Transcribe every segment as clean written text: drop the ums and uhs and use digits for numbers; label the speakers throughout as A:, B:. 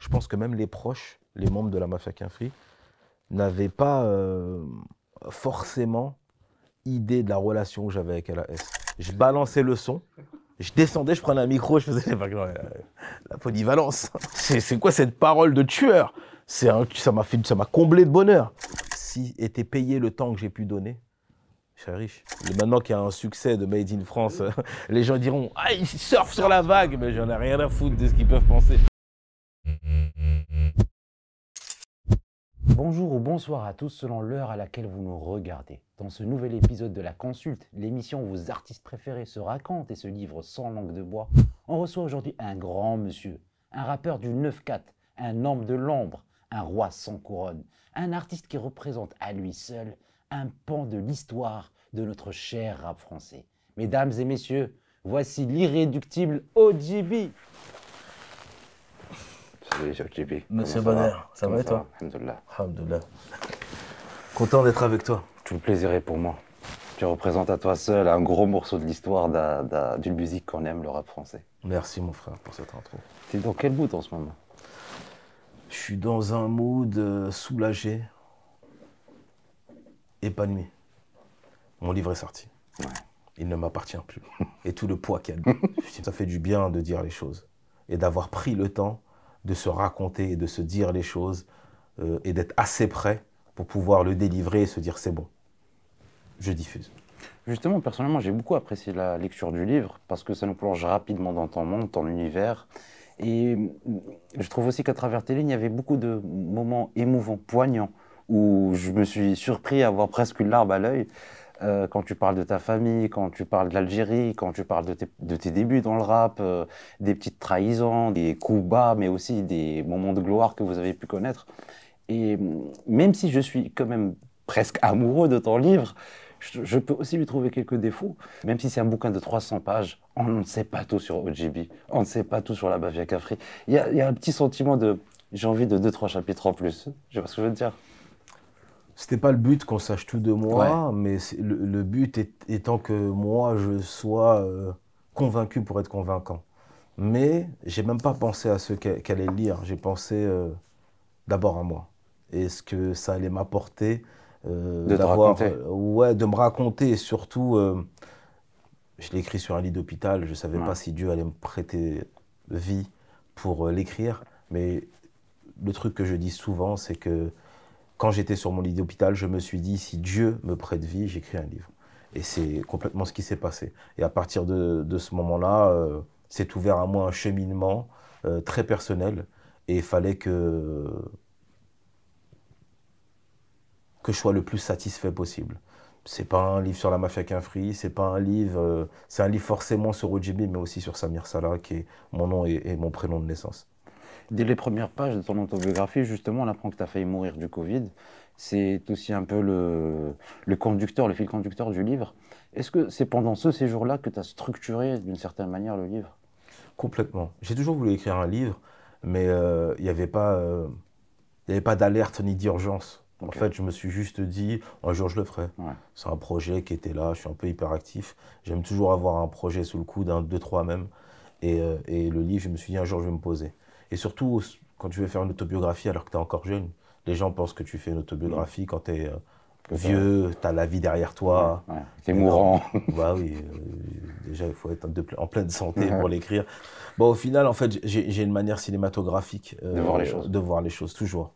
A: Je pense que même les proches, les membres de la Mafia Kinfry, n'avaient pas forcément idée de la relation que j'avais avec LAS. Je balançais le son, je descendais, je prenais un micro, je faisais la polyvalence. C'est quoi cette parole de tueur? Ça m'a comblé de bonheur. Si était payé le temps que j'ai pu donner, je serais riche. Et maintenant qu'il y a un succès de Made in France, les gens diront « Ah, ils surfent sur la vague !» Mais j'en ai rien à foutre de ce qu'ils peuvent penser.
B: Bonjour ou bonsoir à tous selon l'heure à laquelle vous nous regardez. Dans ce nouvel épisode de La Consulte, l'émission où vos artistes préférés se racontent et se livrent sans langue de bois, on reçoit aujourd'hui un grand monsieur, un rappeur du 9-4, un homme de l'ombre, un roi sans couronne, un artiste qui représente à lui seul un pan de l'histoire de notre cher rap français. Mesdames et messieurs, voici l'irréductible OGB.
C: Salut OGB.
A: Monsieur Bonheur, ça va et toi?
C: Alhamdoulilah.
A: Alhamdoulilah. Content d'être avec toi.
C: Tout le plaisir est pour moi. Tu représentes à toi seul un gros morceau de l'histoire d'une musique qu'on aime, le rap français.
A: Merci mon frère pour cette intro.
C: T'es dans quel mood en ce moment?
A: Je suis dans un mood soulagé, épanoui. Mon livre est sorti.
C: Ouais.
A: Il ne m'appartient plus. Et tout le poids qu'il y a dedans. Ça fait du bien de dire les choses. Et d'avoir pris le temps de se raconter et de se dire les choses et d'être assez prêt pour pouvoir le délivrer et se dire c'est bon. Je diffuse.
C: Justement, personnellement, j'ai beaucoup apprécié la lecture du livre parce que ça nous plonge rapidement dans ton monde, ton univers. Et je trouve aussi qu'à travers tes lignes, il y avait beaucoup de moments émouvants, poignants, où je me suis surpris à avoir presque une larme à l'œil. Quand tu parles de ta famille, quand tu parles de l'Algérie, quand tu parles de tes débuts dans le rap, des petites trahisons, des coups bas, mais aussi des moments de gloire que vous avez pu connaître. Et même si je suis quand même presque amoureux de ton livre, je peux aussi lui trouver quelques défauts. Même si c'est un bouquin de 300 pages, on ne sait pas tout sur OGB, on ne sait pas tout sur la Mafia Kinfry. Il y a un petit sentiment de j'ai envie de 2-3 chapitres en plus. Je sais pas ce que je veux dire.
A: C'était pas le but qu'on sache tout de moi,
C: Ouais.
A: mais le but étant que moi je sois convaincu pour être convaincant. Mais j'ai même pas pensé à ceux qui allaient le lire. J'ai pensé d'abord à moi. Et ce que ça allait m'apporter
C: De te raconter.
A: ouais, de me raconter et surtout, je l'ai écrit sur un lit d'hôpital. Je savais
C: Ouais.
A: pas si Dieu allait me prêter vie pour l'écrire, mais le truc que je dis souvent, c'est que quand j'étais sur mon lit d'hôpital, je me suis dit, si Dieu me prête vie, j'écris un livre. Et c'est complètement ce qui s'est passé. Et à partir de ce moment-là, s'est ouvert à moi un cheminement très personnel. Et il fallait que je sois le plus satisfait possible. C'est pas un livre sur la Mafia Kinfry, c'est pas un livre, c'est un livre forcément sur OGB, mais aussi sur Samir Salah, qui est mon nom et mon prénom de naissance.
C: Dès les premières pages de ton autobiographie, justement, on apprend que tu as failli mourir du Covid. C'est aussi un peu le conducteur, le fil conducteur du livre. Est-ce que c'est pendant ce séjour-là que tu as structuré d'une certaine manière le livre?
A: Complètement. J'ai toujours voulu écrire un livre, mais il n'y avait pas d'alerte ni d'urgence. En
C: Ok.
A: fait, je me suis juste dit, un jour je le ferai.
C: Ouais.
A: C'est un projet qui était là, je suis un peu hyperactif. J'aime toujours avoir un projet sous le coude, un, deux, trois même. Et le livre, je me suis dit, un jour je vais me poser. Et surtout, quand tu veux faire une autobiographie alors que tu es encore jeune, les gens pensent que tu fais une autobiographie quand tu es vieux, tu as la vie derrière toi.
C: Ouais. T'es
A: Mais
C: mourant.
A: non. Bah oui, déjà il faut être en pleine santé
C: Ouais.
A: pour l'écrire. Bon, au final, en fait, j'ai une manière cinématographique
C: De voir les choses.
A: de voir les choses, toujours.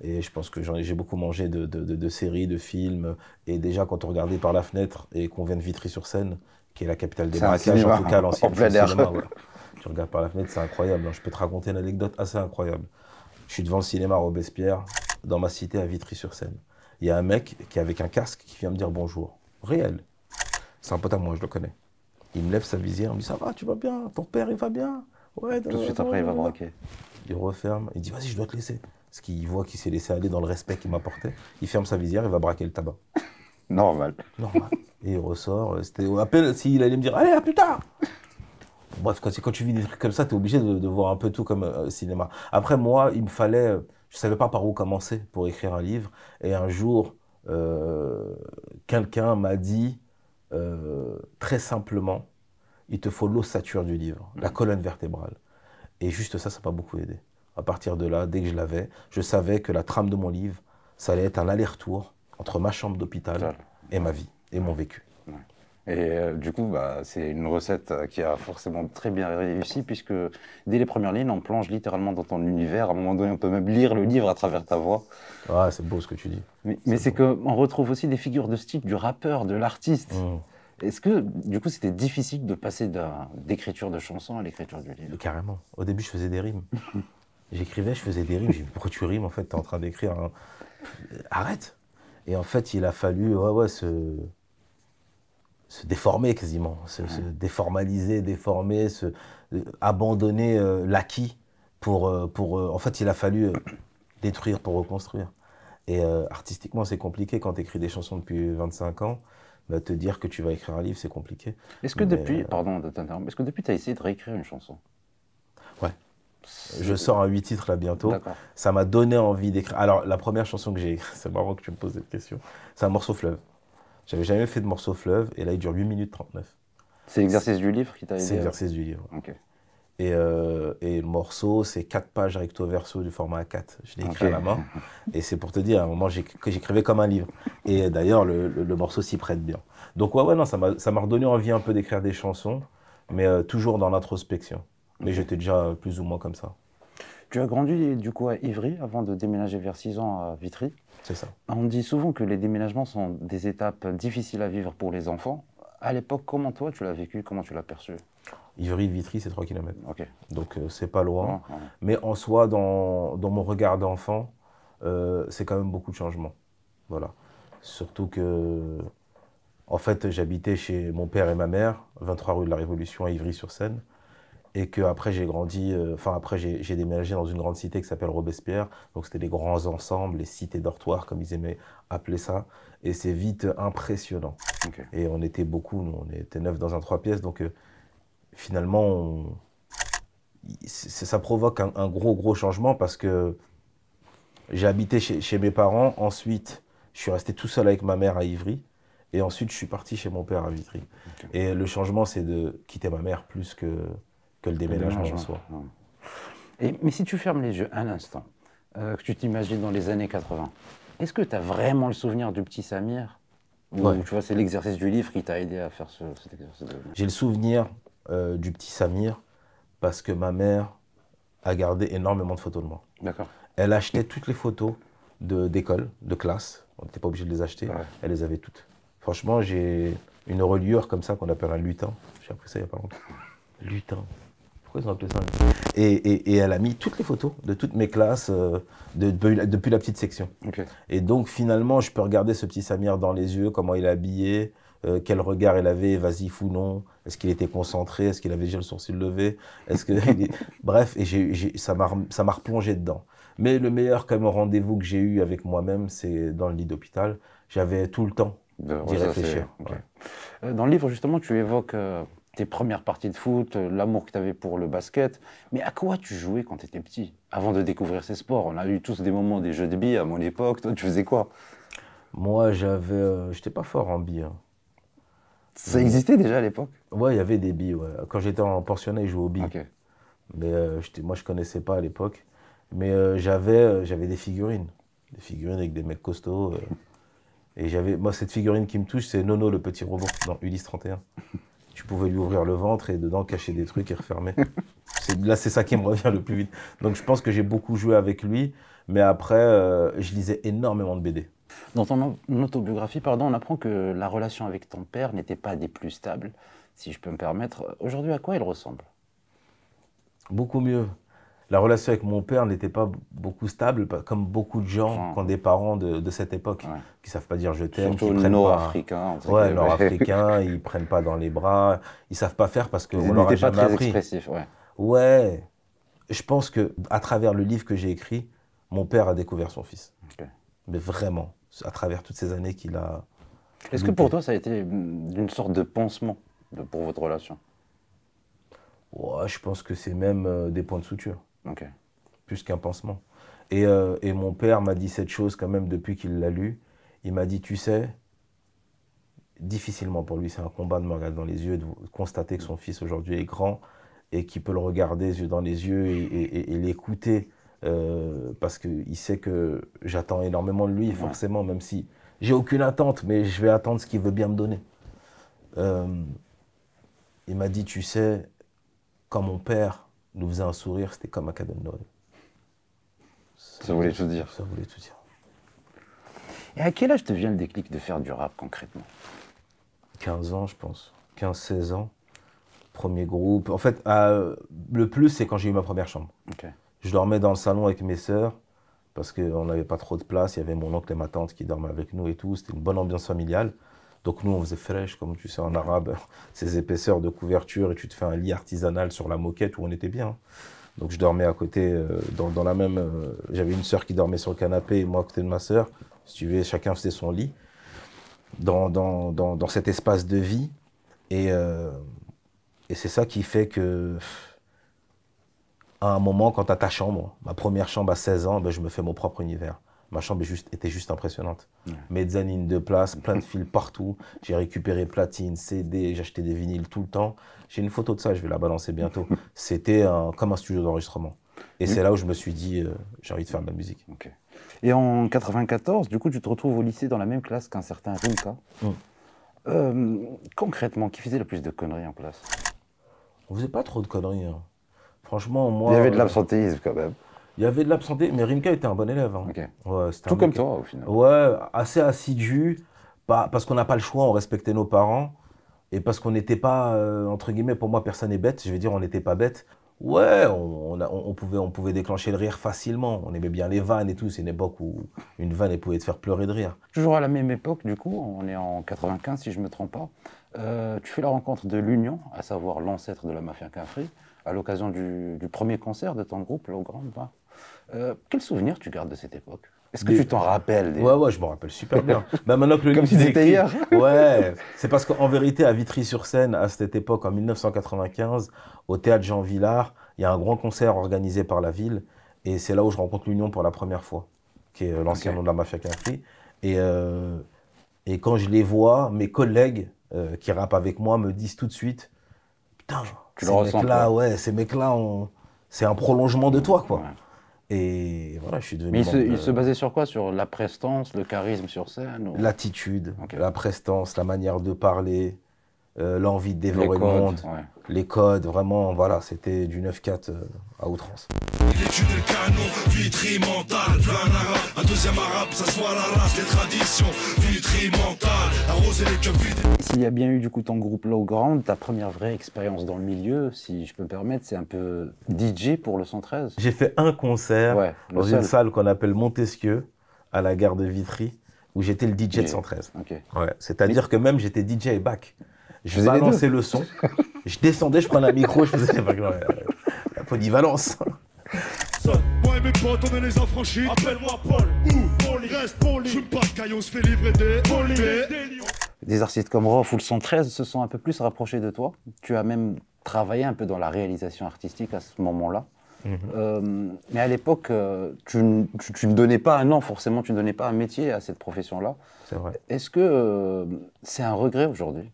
A: Et je pense que j'ai beaucoup mangé de séries, de films. Et déjà, quand on regardait par la fenêtre et qu'on vient de Vitry-sur-Seine, qui est la capitale des
C: C'est un
A: braquages,
C: cinéma,
A: en tout cas l'ancien
C: en plein air.
A: cinéma, voilà. Tu regardes par la fenêtre, c'est incroyable. Je peux te raconter une anecdote assez incroyable. Je suis devant le cinéma Robespierre, dans ma cité à Vitry-sur-Seine. Il y a un mec qui est avec un casque qui vient me dire bonjour. Réel. C'est un pote à moi, je le connais. Il me lève sa visière, il me dit ça va, tu vas bien, ton père il va bien. Ouais,
C: Tout de suite après, il va braquer.
A: Il referme, il dit vas-y, je dois te laisser. Parce qu'il voit qu'il s'est laissé aller dans le respect qu'il m'apportait. Il ferme sa visière, il va braquer le tabac.
C: Normal.
A: Normal. Et il ressort. C'était au appel, s'il allait me dire allez, à plus tard. Bref, quand tu vis des trucs comme ça, tu es obligé de voir un peu tout comme cinéma. Après, moi, il me fallait. Je ne savais pas par où commencer pour écrire un livre. Et un jour, quelqu'un m'a dit très simplement il te faut l'ossature du livre, la colonne vertébrale. Et juste ça, ça m'a beaucoup aidé. À partir de là, dès que je l'avais, je savais que la trame de mon livre, ça allait être un aller-retour entre ma chambre d'hôpital et ma vie, et mon vécu.
C: Et du coup, bah, c'est une recette qui a forcément très bien réussi, puisque dès les premières lignes, on plonge littéralement dans ton univers. À un moment donné, on peut même lire le livre à travers ta voix.
A: Ah, c'est beau ce que tu dis.
C: Mais c'est qu'on retrouve aussi des figures de style du rappeur, de l'artiste. Est-ce que, du coup, c'était difficile de passer d'écriture de chansons à l'écriture du livre?
A: Carrément. Au début, je faisais des rimes. J'écrivais, je faisais des rimes. J'ai dit, pourquoi tu rimes en fait? Tu es en train d'écrire un... Arrête. Et en fait, il a fallu se déformer quasiment, se déformaliser, déformer, abandonner l'acquis en fait, il a fallu détruire pour reconstruire. Et artistiquement, c'est compliqué quand tu écris des chansons depuis 25 ans. Bah, te dire que tu vas écrire un livre, c'est compliqué.
C: Est-ce que depuis, pardon de t'interrompre, est-ce que depuis tu as essayé de réécrire une chanson?
A: Ouais. Je sors un 8 titres là bientôt. Ça m'a donné envie d'écrire. Alors, la première chanson que j'ai écrite, c'est marrant que tu me poses cette question, c'est un morceau fleuve. J'avais jamais fait de morceau fleuve et là, il dure 8 minutes 39.
C: C'est l'exercice du livre qui t'a aidé?
A: C'est l'exercice du livre.
C: Okay.
A: Et le morceau, c'est 4 pages recto verso du format A4. Je l'ai écrit à la main. Et c'est pour te dire, à un moment, que j'écrivais comme un livre. Et d'ailleurs, le morceau s'y prête bien. Donc ouais, non, ça m'a redonné envie un peu d'écrire des chansons, mais toujours dans l'introspection. Mais j'étais déjà plus ou moins comme ça.
C: Tu as grandi du coup à Ivry avant de déménager vers 6 ans à Vitry.
A: C'est ça.
C: On dit souvent que les déménagements sont des étapes difficiles à vivre pour les enfants. À l'époque, comment toi tu l'as vécu, comment tu l'as perçu?
A: Ivry, Vitry, c'est 3 km.
C: Okay.
A: Donc c'est pas loin. Mais en soi, dans mon regard d'enfant, c'est quand même beaucoup de changements. Voilà. Surtout que, en fait, j'habitais chez mon père et ma mère, 23 rue de la Révolution à Ivry-sur-Seine. Et qu'après, j'ai grandi, j'ai déménagé dans une grande cité qui s'appelle Robespierre. Donc, c'était les grands ensembles, les cités dortoirs, comme ils aimaient appeler ça. Et c'est vite impressionnant. Okay. Et on était beaucoup, nous, on était 9 dans un 3 pièces. Donc, finalement, ça provoque un gros changement parce que j'ai habité chez mes parents. Ensuite, je suis resté tout seul avec ma mère à Ivry. Et ensuite, je suis parti chez mon père à Vitry. Okay. Et le changement, c'est de quitter ma mère plus que le déménagement en soi.
C: Mais si tu fermes les yeux un instant, que tu t'imagines dans les années 80, est-ce que tu as vraiment le souvenir du petit Samir? Ou tu vois, c'est l'exercice du livre qui t'a aidé à faire cet exercice?
A: J'ai le souvenir du petit Samir parce que ma mère a gardé énormément de photos de moi.
C: D'accord.
A: Elle achetait toutes les photos d'école, de classe. On n'était pas obligé de les acheter. Elle les avait toutes. Franchement, j'ai une reliure comme ça qu'on appelle un lutin. J'ai appris ça il n'y a pas longtemps. Lutin. Pourquoi ils ont appelé ça? Et elle a mis toutes les photos de toutes mes classes depuis la petite section.
C: Okay.
A: Et donc finalement, je peux regarder ce petit Samir dans les yeux, comment il est habillé, quel regard il avait, évasif ou non, est-ce qu'il était concentré, est-ce qu'il avait déjà le sourcil levé, bref, et ça m'a replongé dedans. Mais le meilleur quand même rendez-vous que j'ai eu avec moi-même, c'est dans le lit d'hôpital. J'avais tout le temps d'y réfléchir.
C: Okay. Dans le livre, justement, tu évoques tes premières parties de foot, l'amour que tu avais pour le basket. Mais à quoi tu jouais quand tu étais petit, avant de découvrir ces sports? On a eu tous des moments des jeux de billes à mon époque. Toi, tu faisais quoi?
A: Moi, j'étais pas fort en billes. Hein.
C: Ça existait déjà à l'époque?
A: Ouais, il y avait des billes. Ouais. Quand j'étais en pensionnat, ils jouaient aux billes.
C: Okay.
A: Mais moi, je connaissais pas à l'époque. Mais j'avais des figurines. Des figurines avec des mecs costauds. Et moi, cette figurine qui me touche, c'est Nono, le petit robot, dans Ulysse 31. Tu pouvais lui ouvrir le ventre et dedans cacher des trucs et refermer. Là, c'est ça qui me revient le plus vite. Donc, je pense que j'ai beaucoup joué avec lui. Mais après, je lisais énormément de BD.
C: Dans ton autobiographie, on apprend que la relation avec ton père n'était pas des plus stables, si je peux me permettre. Aujourd'hui, à quoi elle ressemble?
A: Beaucoup mieux. La relation avec mon père n'était pas beaucoup stable, comme beaucoup de gens qui ont des parents de cette époque, qui ne savent pas dire je t'aime.
C: Surtout nord-africains.
A: Ouais, nord-africains, ils ne prennent pas dans les bras, ils ne savent pas faire parce qu'on leur a jamais appris.
C: Ils n'étaient pas très expressifs,
A: Ouais. Je pense qu'à travers le livre que j'ai écrit, mon père a découvert son fils. Okay. Mais vraiment, à travers toutes ces années qu'il a...
C: Est-ce que pour toi, ça a été une sorte de pansement pour votre relation?
A: Ouais, je pense que c'est même des points de suture.
C: Okay.
A: Plus qu'un pansement. Et mon père m'a dit cette chose quand même depuis qu'il l'a lu. Il m'a dit, tu sais, difficilement pour lui, c'est un combat de me regarder dans les yeux et de constater que son fils aujourd'hui est grand et qu'il peut le regarder les yeux dans les yeux et l'écouter parce qu'il sait que j'attends énormément de lui, forcément, même si j'ai aucune attente, mais je vais attendre ce qu'il veut bien me donner. Il m'a dit, tu sais, quand mon père nous faisait un sourire, c'était comme un cadeau de Noël.
C: Ça voulait tout dire.
A: Ça voulait tout dire.
C: Et à quel âge te vient le déclic de faire du rap concrètement?
A: 15 ans, je pense. 15-16 ans. Premier groupe. En fait, le plus, c'est quand j'ai eu ma première chambre.
C: Okay.
A: Je dormais dans le salon avec mes sœurs parce qu'on n'avait pas trop de place. Il y avait mon oncle et ma tante qui dormaient avec nous et tout. C'était une bonne ambiance familiale. Donc nous, on faisait fraîche, comme tu sais en arabe, ces épaisseurs de couverture et tu te fais un lit artisanal sur la moquette où on était bien. Donc je dormais à côté, dans la même... J'avais une sœur qui dormait sur le canapé et moi à côté de ma sœur. Si tu veux, chacun faisait son lit dans cet espace de vie. Et c'est ça qui fait que, à un moment, quand tu as ta chambre, ma première chambre à 16 ans, ben, je me fais mon propre univers. Ma chambre était juste impressionnante. Mezzanine de place, plein de fils partout. J'ai récupéré platine, CD, j'achetais des vinyles tout le temps. J'ai une photo de ça, je vais la balancer bientôt. C'était comme un studio d'enregistrement. Et c'est là où je me suis dit, j'ai envie de faire de la musique.
C: Okay. Et en 94, du coup, tu te retrouves au lycée dans la même classe qu'un certain Rimka. Concrètement, qui faisait le plus de conneries en classe?
A: On faisait pas trop de conneries. Hein. Franchement, moi...
C: Il y avait de l'absentéisme quand même.
A: Il y avait de l'absentéisme, mais Rimka était un bon élève. Hein.
C: Okay.
A: Ouais,
C: tout comme toi, au final.
A: Ouais, assez assidu, parce qu'on n'a pas le choix, on respectait nos parents, et parce qu'on n'était pas, entre guillemets, pour moi, personne n'est bête, je vais dire, on n'était pas bête. Ouais, on pouvait déclencher le rire facilement, on aimait bien les vannes et tout, c'est une époque où une vanne, elle pouvait te faire pleurer de rire.
C: Toujours à la même époque, du coup, on est en 95, si je ne me trompe pas, tu fais la rencontre de l'Union, à savoir l'ancêtre de la Mafia Cafri, à l'occasion du premier concert de ton groupe, Low Ground. Quel souvenir tu gardes de cette époque? Est-ce que tu t'en rappelles?
A: Ouais, je m'en rappelle super bien. Maintenant que le
C: Comme si c'était hier.
A: Ouais, c'est parce qu'en vérité, à Vitry-sur-Seine, à cette époque, en 1995, au théâtre Jean Villard, il y a un grand concert organisé par la ville. Et c'est là où je rencontre l'Union pour la première fois, qui est l'ancien nom de la Mafia Cafri. Et quand je les vois, mes collègues qui rappent avec moi me disent tout de suite, putain, ces mecs-là, c'est un prolongement de toi, quoi. Ouais. Et voilà, je suis devenu...
C: Mais il se basait sur quoi? Sur la prestance, le charisme sur scène ou...
A: L'attitude, la prestance, la manière de parler, l'envie de dévorer le monde, les codes, vraiment, voilà, c'était du 9-4 à outrance.
D: L'étude le canon, Vitry mental, plein arabe, un deuxième arabe, ça se voit la race, les traditions, Vitry mental, arroser les cœurs vides.
C: S'il y a bien eu du coup ton groupe Low Ground, ta première vraie expérience dans le milieu, si je peux me permettre, c'est un peu DJ pour le 113.
A: J'ai fait un concert dans une salle qu'on appelle Montesquieu, à la gare de Vitry, où j'étais le DJ de 113.
C: Okay.
A: Ouais, c'est-à-dire que même j'étais DJ et back. Je balançais le son, je descendais, je prenais un micro, je faisais la polyvalence.
D: Moi et mes potes, on est les affranchis. Appelle-moi Paul ou Poli. Reste poli. Je me pas de caillou, on se fait livrer des Poli.
C: Des artistes comme Rof ou le 113 se sont un peu plus rapprochés de toi. Tu as même travaillé un peu dans la réalisation artistique à ce moment-là. Mais à l'époque, tu ne donnais pas un nom, forcément, tu ne donnais pas un métier à cette profession-là.
A: C'est vrai.
C: Est-ce que c'est un regret aujourd'hui?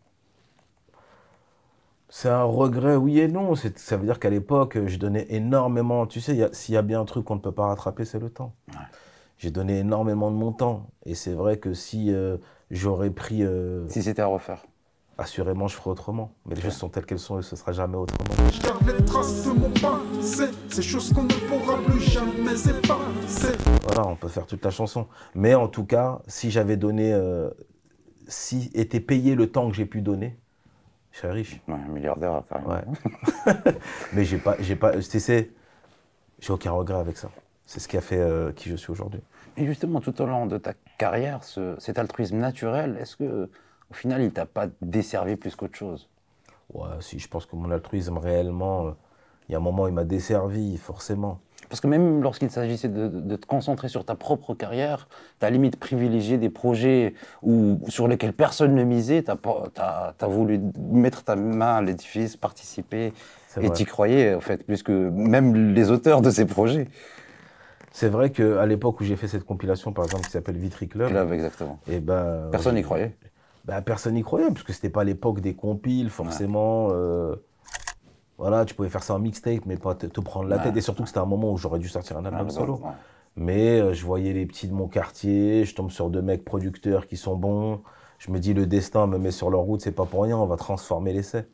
A: C'est un regret, oui et non. Ça veut dire qu'à l'époque, je donnais énormément. Tu sais, s'il y a bien un truc qu'on ne peut pas rattraper, c'est le temps. Ouais. J'ai donné énormément de mon temps. Et c'est vrai que si j'aurais pris...
C: si c'était à refaire?
A: Assurément, je ferais autrement. Mais les choses sont telles qu'elles sont et ce ne sera jamais autrement.
D: Je garde les traces de mon passé, ces choses qu'on ne pourra plus jamais effacer.
A: Voilà, on peut faire toute la chanson. Mais en tout cas, si j'avais donné... si était payé le temps que j'ai pu donner, je serais riche.
C: Ouais, un milliardaire, carrément.
A: Ouais. Mais j'ai aucun regret avec ça. C'est ce qui a fait qui je suis aujourd'hui.
C: Et justement, tout au long de ta carrière, cet altruisme naturel, est-ce que, au final, il t'a pas desservi plus qu'autre chose?
A: Ouais, si, je pense que mon altruisme, réellement, il y a un moment, il m'a desservi, forcément.
C: Parce que même lorsqu'il s'agissait de te concentrer sur ta propre carrière, tu as limite privilégié des projets sur lesquels personne ne misait, tu as voulu mettre ta main à l'édifice, participer, et t'y croyais, en fait, plus que même les auteurs de ces projets.
A: C'est vrai qu'à l'époque où j'ai fait cette compilation, par exemple, qui s'appelle Vitry Club...
C: Club, exactement.
A: Et ben,
C: personne n'y croyait.
A: Personne n'y croyait, parce que c'était pas l'époque des compiles, forcément. Voilà, tu pouvais faire ça en mixtape, mais pas te prendre la tête. Et surtout que c'était un moment où j'aurais dû sortir un album solo.
C: Ouais.
A: Mais je voyais les petits de mon quartier, je tombe sur 2 mecs producteurs qui sont bons. Je me dis, le destin me met sur leur route, c'est pas pour rien, on va transformer l'essai.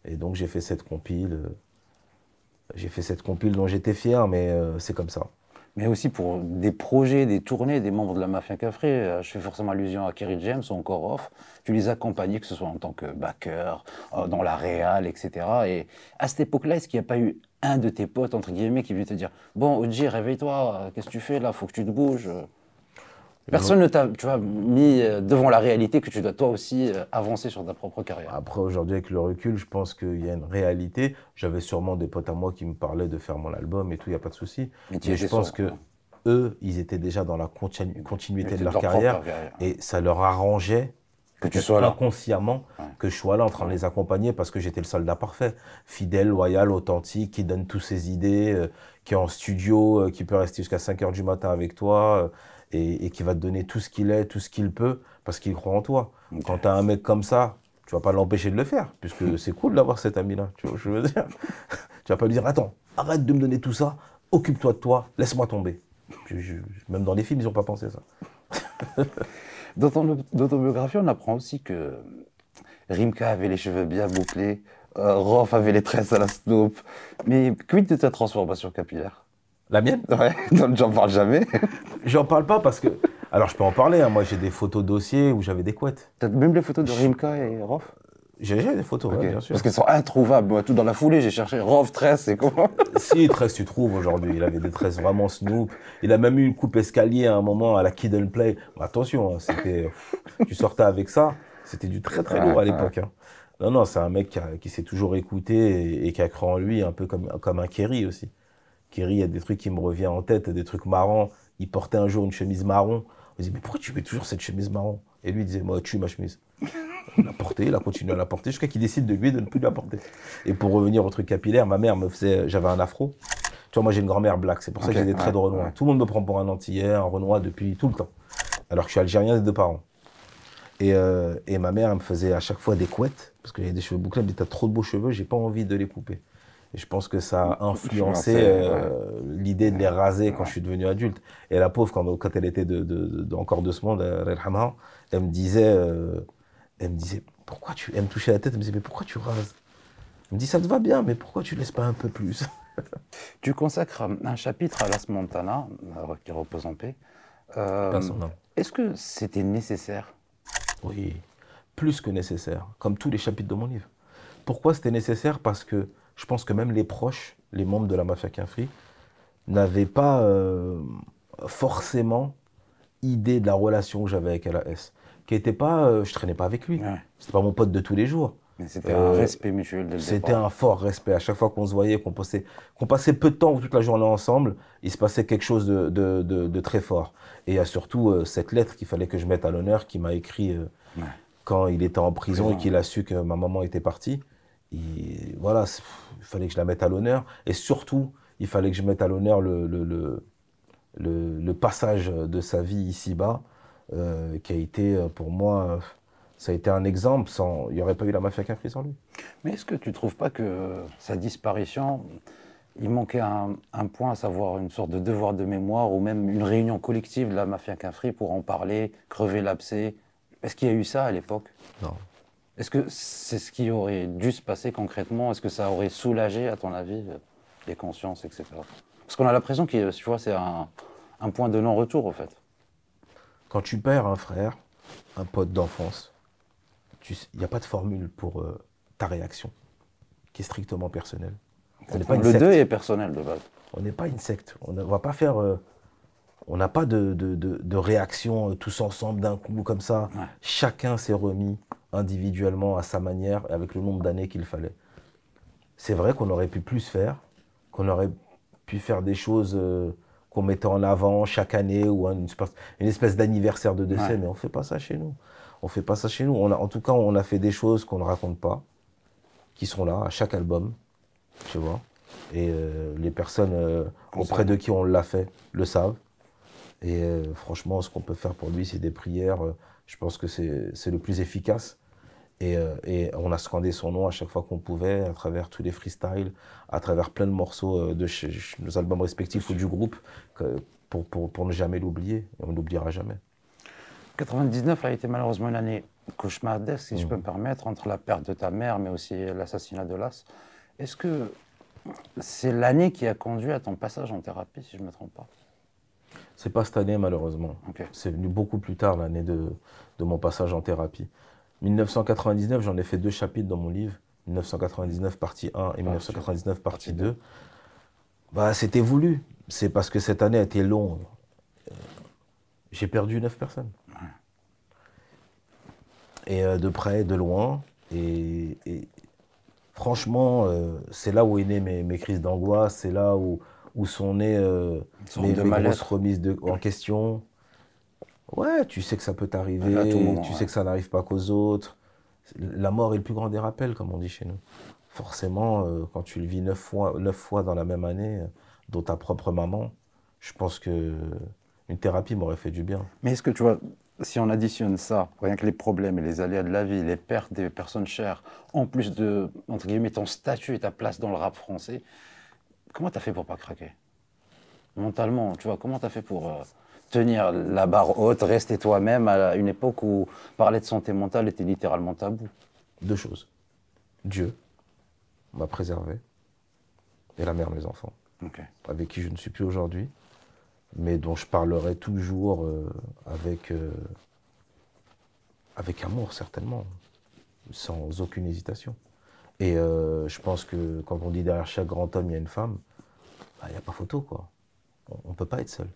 A: Et donc j'ai fait cette compile. J'ai fait cette compile dont j'étais fier, mais c'est comme ça.
C: Mais aussi pour des projets, des tournées des membres de la Mafia Cafri, je fais forcément allusion à Kerry James ou encore Off. Tu les accompagnais, que ce soit en tant que backer, dans la réal, etc. Et à cette époque-là, est-ce qu'il n'y a pas eu un de tes potes, entre guillemets, qui vient te dire « Bon, Oji, réveille-toi, qu'est-ce que tu fais là? Faut que tu te bouges. » Personne ne t'a, tu vois, mis devant la réalité que tu dois toi aussi avancer sur ta propre carrière.
A: Après, aujourd'hui, avec le recul, je pense qu'il y a une réalité. J'avais sûrement des potes à moi qui me parlaient de faire mon album et tout, il n'y a pas de souci. Mais je pense que eux, ils étaient déjà dans la continuité de leur carrière et ça leur arrangeait
C: que tu sois là
A: inconsciemment, que je sois là en train de les accompagner parce que j'étais le soldat parfait, fidèle, loyal, authentique, qui donne toutes ses idées, qui est en studio, qui peut rester jusqu'à 5h du matin avec toi. Et qui va te donner tout ce qu'il est, tout ce qu'il peut, parce qu'il croit en toi. Okay. Quand tu as un mec comme ça, tu vas pas l'empêcher de le faire, puisque c'est cool d'avoir cet ami-là, tu vois ce que je veux dire. Tu vas pas lui dire, attends, arrête de me donner tout ça, occupe-toi de toi, laisse-moi tomber. Même dans les films, ils n'ont pas pensé ça.
C: Dans ton autobiographie, on apprend aussi que Rimka avait les cheveux bien bouclés, Rof avait les tresses à la Snoop, mais quid de ta transformation capillaire?
A: La mienne?
C: Ouais, j'en parle jamais.
A: J'en parle pas parce que... Alors, je peux en parler, hein. Moi, j'ai des photos dossiers où j'avais des couettes.
C: T'as même les photos de Rimka et Rof?
A: J'ai des photos, okay. Ouais, bien sûr.
C: Parce qu'elles sont introuvables. Moi, tout dans la foulée, j'ai cherché Rof, tresse, c'est comment?
A: Si, tresse, tu trouves aujourd'hui. Il avait des tresses vraiment Snoop. Il a même eu une coupe escalier à un moment à la Kid and Play. Mais attention, hein, c'était... tu sortais avec ça, c'était du très très lourd à l'époque. Hein. Non, c'est un mec qui s'est toujours écouté et qui a cru en lui, un peu comme un Kerry aussi. Kerry, il y a des trucs qui me reviennent en tête, des trucs marrants. Il portait un jour une chemise marron. On dit, mais pourquoi tu mets toujours cette chemise marron? Et lui, il disait, moi, tue ma chemise. Il l'a portée, il a continué à la porter jusqu'à qu'il décide de lui de ne plus la porter. Et pour revenir au truc capillaire, ma mère me faisait, j'avais un afro. Tu vois, moi, j'ai une grand-mère black, c'est pour ça que j'ai des traits de Renoir. Ouais. Tout le monde me prend pour un Antillais, un Renoir depuis tout le temps. Alors que je suis algérien des 2 parents. Et ma mère, elle me faisait à chaque fois des couettes, parce que j'avais des cheveux bouclés, elle me dit, t'as trop de beaux cheveux, j'ai pas envie de les couper. Et je pense que ça a influencé l'idée de les raser quand je suis devenu adulte. Et la pauvre, quand elle était encore de ce monde, elle me disait, pourquoi tu... Elle me touchait la tête, elle me disait, mais pourquoi tu rases? Elle me dit, ça te va bien, mais pourquoi tu laisses pas un peu plus?
C: Tu consacres un chapitre à Las Montana, qui repose en paix. Est-ce que c'était nécessaire?
A: Oui, plus que nécessaire, comme tous les chapitres de mon livre. Pourquoi c'était nécessaire? Parce que je pense que même les proches, les membres de la Mafia Cafri, n'avaient pas forcément idée de la relation que j'avais avec LAS. Qui était pas, je traînais pas avec lui. Ouais. C'était pas mon pote de tous les jours.
C: Mais c'était un respect mutuel dès le départ.
A: C'était un fort respect. À chaque fois qu'on se voyait, qu'on passait peu de temps ou toute la journée ensemble, il se passait quelque chose de très fort. Et il y a surtout cette lettre qu'il fallait que je mette à l'honneur, qu'il m'a écrit quand il était en prison et qu'il a su que ma maman était partie. Et voilà, il fallait que je la mette à l'honneur. Et surtout, il fallait que je mette à l'honneur le passage de sa vie ici-bas, qui a été pour moi, ça a été un exemple. Il n'y aurait pas eu la Mafia Cafri sans lui.
C: Mais est-ce que tu ne trouves pas que sa disparition, il manquait un point, à savoir une sorte de devoir de mémoire ou même une réunion collective de la Mafia Cafri pour en parler, crever l'abcès? Est-ce qu'il y a eu ça à l'époque?
A: Non.
C: Est-ce que c'est ce qui aurait dû se passer concrètement? Est-ce que ça aurait soulagé, à ton avis, les consciences, etc.? Parce qu'on a l'impression que, tu vois, c'est un point de non-retour, en fait.
A: Quand tu perds un frère, un pote d'enfance, il n'y a pas de formule pour ta réaction, qui est strictement personnelle.
C: Le deuil est personnel, de base.
A: On n'est pas une secte. On ne va pas faire... on n'a pas de réaction tous ensemble d'un coup, comme ça. Ouais. Chacun s'est remis individuellement à sa manière, avec le nombre d'années qu'il fallait. C'est vrai qu'on aurait pu plus faire, qu'on aurait pu faire des choses qu'on mettait en avant chaque année, ou une espèce d'anniversaire de décès, mais on ne fait pas ça chez nous. On fait pas ça chez nous. En tout cas, on a fait des choses qu'on ne raconte pas, qui sont là à chaque album, tu vois. Et les personnes auprès de qui on l'a fait le savent. Et franchement, ce qu'on peut faire pour lui, c'est des prières. Je pense que c'est le plus efficace. Et on a scandé son nom à chaque fois qu'on pouvait, à travers tous les freestyles, à travers plein de morceaux de nos albums respectifs ou du groupe, pour ne jamais l'oublier. Et on ne l'oubliera jamais.
C: 99 a été malheureusement une année cauchemardesque, si je peux me permettre, entre la perte de ta mère, mais aussi l'assassinat de Las. Est-ce que c'est l'année qui a conduit à ton passage en thérapie, si je ne me trompe pas?
A: C'est pas cette année, malheureusement.
C: Okay.
A: C'est venu beaucoup plus tard, l'année de mon passage en thérapie. 1999, j'en ai fait 2 chapitres dans mon livre. 1999 partie 1 et 1999 partie 2. Bah, c'était voulu. C'est parce que cette année a été longue. J'ai perdu 9 personnes. Et de près, de loin. Et franchement, c'est là où est né mes crises d'angoisse. C'est là où sont nées mes grosses remises en question. Ouais, tu sais que ça peut t'arriver, tu sais que ça n'arrive pas qu'aux autres. La mort est le plus grand des rappels, comme on dit chez nous. Forcément, quand tu le vis 9 fois dans la même année, dont ta propre maman, je pense qu'une thérapie m'aurait fait du bien.
C: Mais est-ce que tu vois, si on additionne ça, rien que les problèmes et les aléas de la vie, les pertes des personnes chères, en plus de, entre guillemets, ton statut et ta place dans le rap français, comment t'as fait pour pas craquer? Mentalement, tu vois, comment t'as fait pour tenir la barre haute, rester toi-même à une époque où parler de santé mentale était littéralement tabou?
A: 2 choses. Dieu m'a préservé et la mère de mes enfants, avec qui je ne suis plus aujourd'hui, mais dont je parlerai toujours avec amour, certainement, sans aucune hésitation. Et je pense que quand on dit derrière chaque grand homme, il y a une femme, il n'y a pas photo, quoi. On ne peut pas être seul.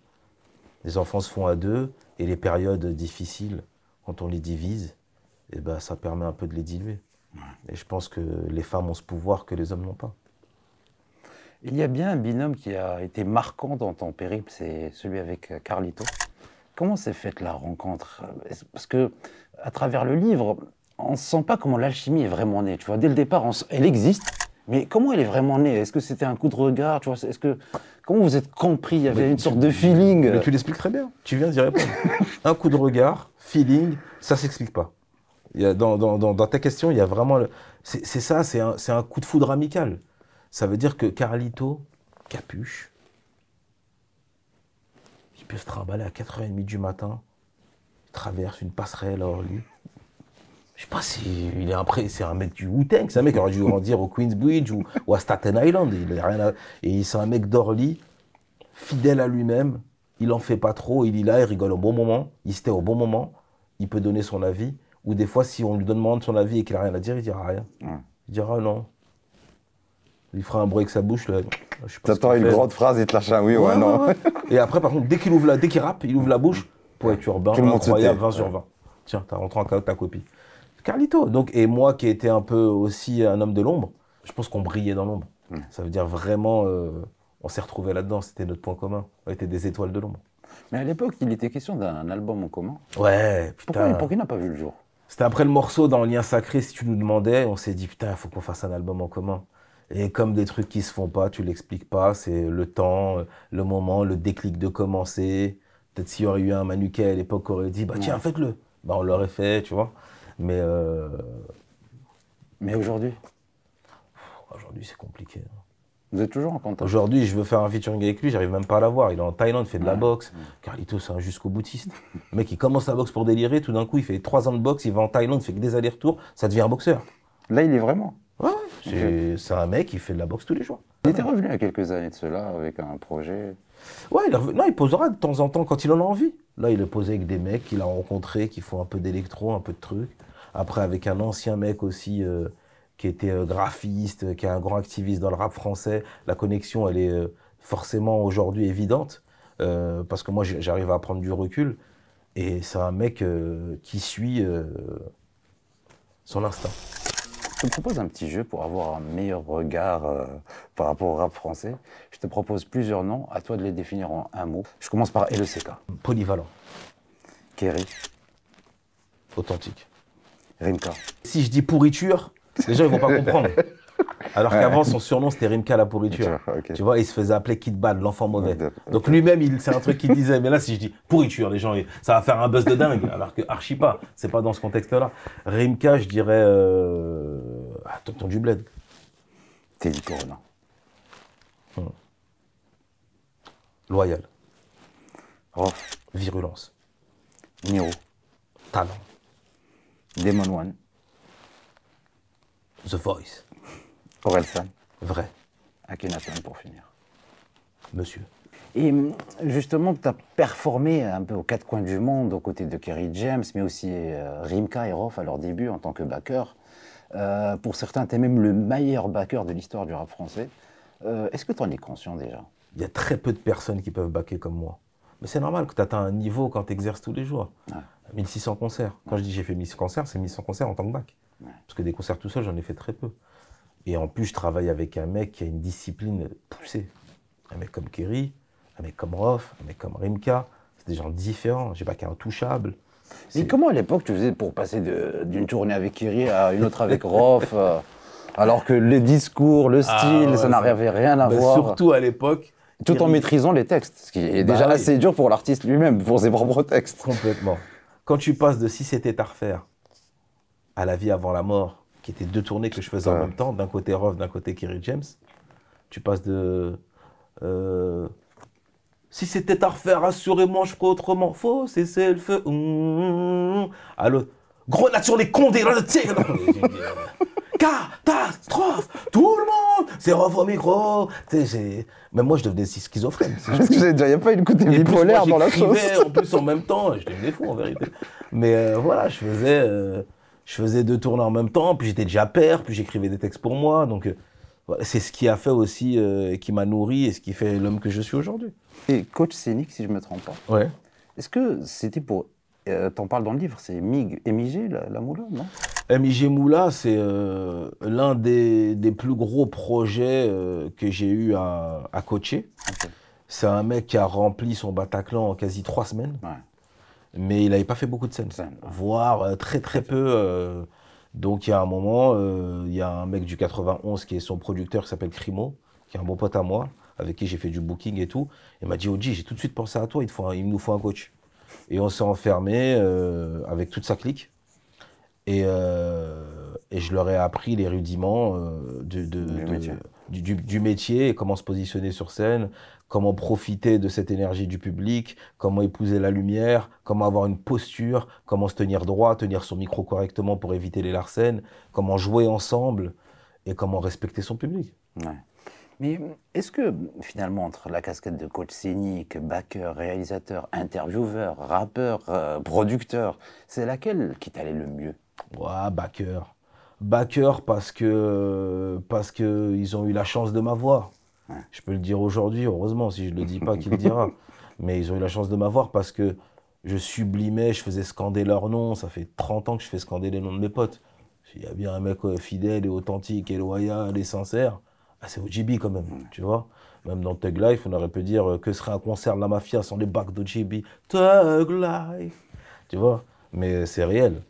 A: Les enfants se font à 2, et les périodes difficiles, quand on les divise, eh ben, ça permet un peu de les diluer. Et je pense que les femmes ont ce pouvoir que les hommes n'ont pas.
C: Il y a bien un binôme qui a été marquant dans ton périple, c'est celui avec Carlito. Comment s'est faite la rencontre? Parce que à travers le livre, on ne sent pas comment l'alchimie est vraiment née. Tu vois, dès le départ, elle existe, mais comment elle est vraiment née? Est-ce que c'était un coup de regard? Tu vois, comment vous êtes compris? Il y avait une sorte de feeling.
A: Mais tu l'expliques très bien. Tu viens d'y répondre. Un coup de regard, feeling, ça s'explique pas. Dans ta question, il y a vraiment... C'est ça, c'est un coup de foudre amical. Ça veut dire que Carlito, capuche, il peut se trimballer à 4h30 du matin, il traverse une passerelle hors lui. Je sais pas si c'est un mec du Wu-Tang, c'est un mec qui aurait dû grandir au Queensbridge ou à Staten Island. Et c'est un mec d'Orly, fidèle à lui-même, il en fait pas trop, il est là, il rigole au bon moment, il se tait au bon moment, il peut donner son avis. Ou des fois, si on lui demande son avis et qu'il n'a rien à dire, il dira rien. Il dira non. Il fera un bruit avec sa bouche.
C: T'attends une grande phrase et te lâche un oui ou un non.
A: Et après, par contre, dès qu'il rappe, il ouvre la bouche, poète urbain, incroyable, 20 sur 20. Tiens, t'as rentré en ta copie. Carlito. Donc, et moi qui étais un peu aussi un homme de l'ombre, je pense qu'on brillait dans l'ombre. Ça veut dire vraiment, on s'est retrouvés là-dedans, c'était notre point commun. On était des étoiles de l'ombre.
C: Mais à l'époque, il était question d'un album en commun.
A: Ouais, putain.
C: Pourquoi il n'a pas vu le jour?
A: C'était après le morceau dans Lien Sacré, si tu nous demandais, on s'est dit, putain, il faut qu'on fasse un album en commun. Et comme des trucs qui se font pas, tu l'expliques pas, c'est le temps, le moment, le déclic de commencer. Peut-être s'il y aurait eu un Manuquet à l'époque qui aurait dit, bah tiens, faites-le. Bah on l'aurait fait, tu vois. Mais
C: aujourd'hui?
A: Aujourd'hui, c'est compliqué.
C: Vous êtes toujours en contact?
A: Aujourd'hui, je veux faire un featuring avec lui, j'arrive même pas à l'avoir. Il est en Thaïlande, il fait de la boxe. Carlito, c'est un jusqu'au boutiste. Le mec, il commence la boxe pour délirer, tout d'un coup, il fait 3 ans de boxe, il va en Thaïlande, il fait que des allers-retours, ça devient un boxeur.
C: Là, il est vraiment?
A: Ouais, c'est un mec qui fait de la boxe tous les jours.
C: Il était revenu il y a quelques années de cela avec un projet.
A: Ouais, il posera de temps en temps quand il en a envie. Là, il est posé avec des mecs qu'il a rencontrés, qui font un peu d'électro, un peu de trucs. Après, avec un ancien mec aussi qui était graphiste, qui est un grand activiste dans le rap français. La connexion, elle est forcément aujourd'hui évidente. Parce que moi, j'arrive à prendre du recul. Et c'est un mec qui suit son instinct.
C: Je te propose un petit jeu pour avoir un meilleur regard par rapport au rap français. Je te propose plusieurs noms, à toi de les définir en un mot. Je commence par LECK.
A: Polyvalent.
C: Kerry.
A: Authentique.
C: Rimka.
A: Si je dis pourriture, les gens ils vont pas comprendre. Alors qu'avant, son surnom, c'était Rimka la pourriture.
C: Ok.
A: Tu vois, il se faisait appeler Kid Bad, l'enfant mauvais.
C: Ok.
A: Donc lui-même, c'est un truc qu'il disait. Mais là, si je dis pourriture, les gens, ça va faire un buzz de dingue. Alors que archi pas. C'est pas dans ce contexte-là. Rimka, je dirais. Tonton du Bled.
C: Teddy Corona.
A: Loyal.
C: Rof.
A: Virulence.
C: Niro.
A: Talent.
C: Demon One.
A: The Voice.
C: Orelsan.
A: Vrai.
C: Akhenaton pour finir.
A: Monsieur.
C: Et justement, tu as performé un peu aux quatre coins du monde, aux côtés de Kerry James, mais aussi Rimka et Rof à leur début en tant que backer. Pour certains, tu es même le meilleur backer de l'histoire du rap français. Est-ce que tu en es conscient déjà?
A: Il y a très peu de personnes qui peuvent backer comme moi. Mais c'est normal que tu atteins un niveau quand tu exerces tous les jours.
C: Ouais.
A: 1600 concerts. Quand je dis j'ai fait 1600 concerts, c'est 1600 concerts en tant que bac.
C: Ouais.
A: Parce que des concerts tout seul, j'en ai fait très peu. Et en plus, je travaille avec un mec qui a une discipline poussée. Un mec comme Kerry, un mec comme Rof, un mec comme Rimka. C'est des gens différents. J'ai backé Intouchable.
C: Mais comment à l'époque tu faisais pour passer d'une tournée avec Kerry à une autre avec Rof alors que le discours, le style, ça n'avait rien à voir?
A: Surtout à l'époque.
C: Tout en maîtrisant les textes, ce qui est déjà
A: oui.
C: assez dur pour l'artiste lui-même, pour ses propres textes.
A: Complètement. Quand tu passes de Si c'était à refaire à La vie avant la mort, qui étaient deux tournées que je faisais en même temps, d'un côté Rof, d'un côté Kerry James, tu passes de Si c'était à refaire, assurément je ferais autrement. Faut cesser le feu. À l'autre, grenade sur les condés. Catastrophe. Tout le monde. C'est Rof au micro. Même moi, je devenais schizophrène.
C: Parce que il n'y a pas une côté
A: Et plus,
C: bipolaire
A: moi,
C: dans la chose.
A: j'écrivais en plus en même temps, je devenais fou en vérité. Mais voilà, je faisais deux tournées en même temps, puis j'étais déjà père, puis j'écrivais des textes pour moi. Donc voilà, c'est ce qui a fait aussi, qui m'a nourri et ce qui fait l'homme que je suis aujourd'hui.
C: Et coach scénique, si je ne me trompe pas.
A: Ouais.
C: Est-ce que c'était pour... T'en parles dans le livre, c'est MIG, la moula, non?
A: MIG Moula, c'est l'un des plus gros projets que j'ai eu à coacher.
C: Okay.
A: C'est un mec qui a rempli son Bataclan en quasi 3 semaines.
C: Ouais.
A: Mais il n'avait pas fait beaucoup de scènes, voire très très peu. Donc il y a un moment, il y a un mec du 91 qui est son producteur qui s'appelle Crimo, qui est un bon pote à moi, avec qui j'ai fait du booking et tout. Il m'a dit, Oji, j'ai tout de suite pensé à toi, il nous faut un coach. Et on s'est enfermé avec toute sa clique. Et je leur ai appris les rudiments du métier, et comment se positionner sur scène, comment profiter de cette énergie du public, comment épouser la lumière, comment avoir une posture, comment se tenir droit, tenir son micro correctement pour éviter les larcènes, comment jouer ensemble et comment respecter son public.
C: Ouais. Mais est-ce que finalement, entre la casquette de coach scénique, backer, réalisateur, intervieweur, rappeur, producteur, c'est laquelle qui t'allait le mieux?
A: Ouais, backer. Backer parce que ils ont eu la chance de m'avoir. Ouais. Je peux le dire aujourd'hui, heureusement, si je ne le dis pas, qui le dira. Mais ils ont eu la chance de m'avoir parce que je sublimais, je faisais scander leurs noms. Ça fait 30 ans que je fais scander les noms de mes potes. Il y a bien un mec fidèle et authentique et loyal et sincère. Ah, c'est OGB quand même, tu vois. Même dans Thug Life, on aurait pu dire que serait un concert de la mafia sans les bacs d'OGB. Thug Life, tu vois. Mais c'est réel.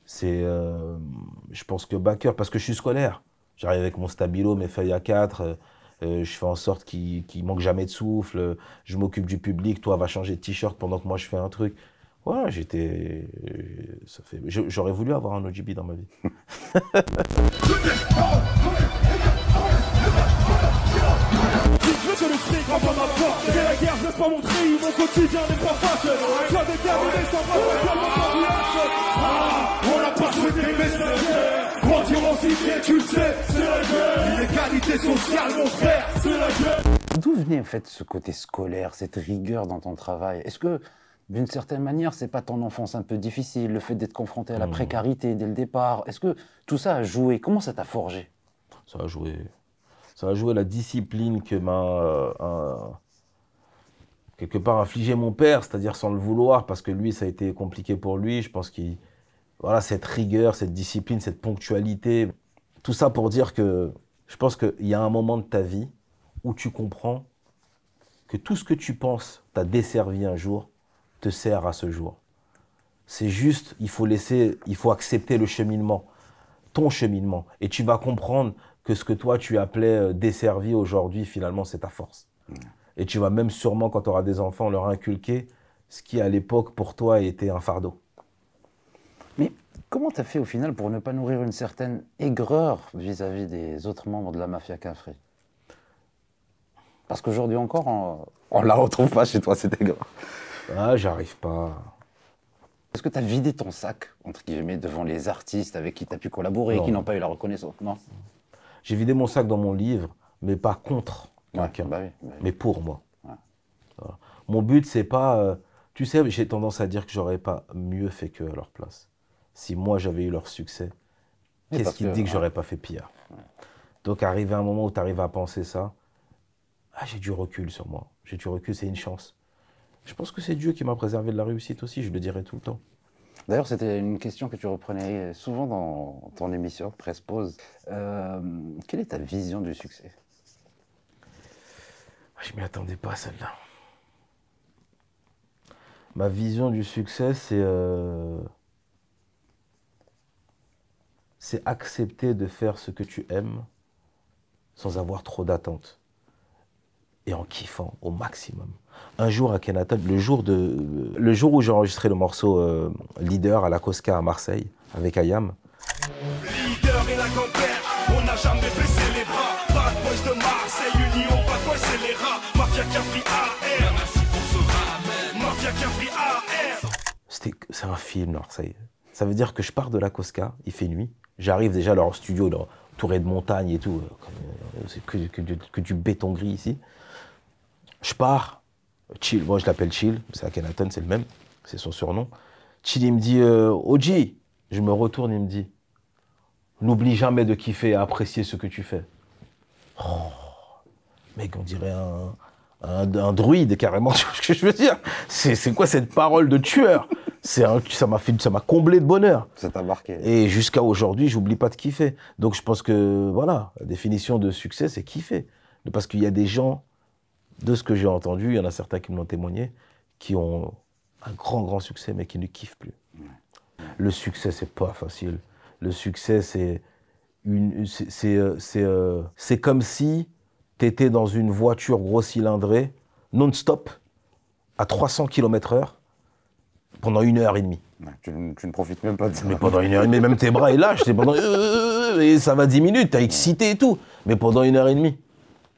A: Je pense que backer, parce que je suis scolaire. J'arrive avec mon stabilo, mes feuilles A4, je fais en sorte qu'il manque jamais de souffle, je m'occupe du public, toi va changer de t-shirt pendant que moi je fais un truc. Voilà, j'aurais voulu avoir un OGB dans ma vie.
D: C'est le fric en bas ma porte. C'est la guerre, je laisse pas montrer, mon quotidien n'est pas facile. Toi déterminé sans on n'a pas souhaité mais c'est la guerre. Grandir en cité, tu le sais, c'est la guerre. L'égalité sociale, mon frère, c'est la guerre.
C: D'où venait en fait ce côté scolaire, cette rigueur dans ton travail? Est-ce que d'une certaine manière, c'est pas ton enfance un peu difficile, le fait d'être confronté à la précarité dès le départ? Est-ce que tout ça a joué? Comment ça t'a forgé?
A: Ça a joué. Ça a joué la discipline que m'a quelque part infligé mon père, c'est-à-dire sans le vouloir, parce que lui, ça a été compliqué pour lui. Je pense voilà, cette rigueur, cette discipline, cette ponctualité, tout ça pour dire que je pense qu'il y a un moment de ta vie où tu comprends que tout ce que tu penses t'a desservi un jour, te sert à ce jour. C'est juste, il faut accepter le cheminement, ton cheminement, et tu vas comprendre que ce que toi tu appelais desservi aujourd'hui, finalement, c'est ta force. Et tu vas même sûrement, quand tu auras des enfants, leur inculquer ce qui, à l'époque, pour toi, était un fardeau.
B: Mais comment tu as fait au final pour ne pas nourrir une certaine aigreur vis-à-vis des autres membres de la mafia Cafri? Parce qu'aujourd'hui encore, on la retrouve pas chez toi, cette aigreur.
A: Ah, j'arrive pas.
B: Est-ce que tu as vidé ton sac, entre guillemets, devant les artistes avec qui tu as pu collaborer et qui n'ont pas eu la reconnaissance? Non.
A: J'ai vidé mon sac dans mon livre, mais pas contre quelqu'un,
B: bah oui.
A: mais pour moi.
B: Ouais.
A: Voilà. Mon but, c'est pas... tu sais, j'ai tendance à dire que j'aurais pas mieux fait qu'eux à leur place. Si moi, j'avais eu leur succès,
B: Oui,
A: qu'est-ce qui te dit que j'aurais pas fait pire? Donc, arrivé à un moment où tu arrives à penser ça, j'ai du recul sur moi. J'ai du recul, c'est une chance. Je pense que c'est Dieu qui m'a préservé de la réussite aussi, je le dirai tout le temps.
B: D'ailleurs, c'était une question que tu reprenais souvent dans ton émission, Presse Pause. Quelle est ta vision du succès?
A: Je m'y attendais pas, celle-là. Ma vision du succès, c'est accepter de faire ce que tu aimes sans avoir trop d'attentes et en kiffant au maximum. Un jour à Kenaton, le jour où j'ai enregistré le morceau Leader à la Cosca à Marseille avec Ayam.
D: Leader et la grand-père, on n'a jamais baissé les bras. Bad boys de Marseille, Union, bad boys c'est les rats. Mafia Cafri AR, merci pour ce ramen. Mafia Cafri AR.
A: C'est un film, Marseille. Ça veut dire que je pars de la Cosca, il fait nuit. J'arrive déjà à leur studio, entouré de montagnes et tout. C'est que du béton gris ici. Je pars, Chill, moi je l'appelle Chill, c'est à Kenaton, c'est le même, c'est son surnom. Chill, il me dit Oji, je me retourne, il me dit n'oublie jamais de kiffer et apprécier ce que tu fais. Oh, mec, on dirait un druide carrément, tu vois ce que je veux dire? C'est quoi cette parole de tueur? Ça m'a comblé de bonheur.
B: Ça t'a marqué.
A: Et jusqu'à aujourd'hui, j'oublie pas de kiffer. Donc je pense que voilà, la définition de succès, c'est kiffer. Parce qu'il y a des gens, de ce que j'ai entendu, il y en a certains qui me l'ont témoigné, qui ont un grand succès, mais qui ne kiffent plus. Le succès, c'est pas facile. Le succès, c'est comme si tu étais dans une voiture gros cylindrée, non-stop, à 300 km/h, pendant 1h30.
B: Ouais, tu ne profites même pas de ça.
A: Mais pendant 1h30, même tes bras, ils lâchent. C'est pendant... et ça va 10 minutes, t'as excité et tout. Mais pendant 1h30,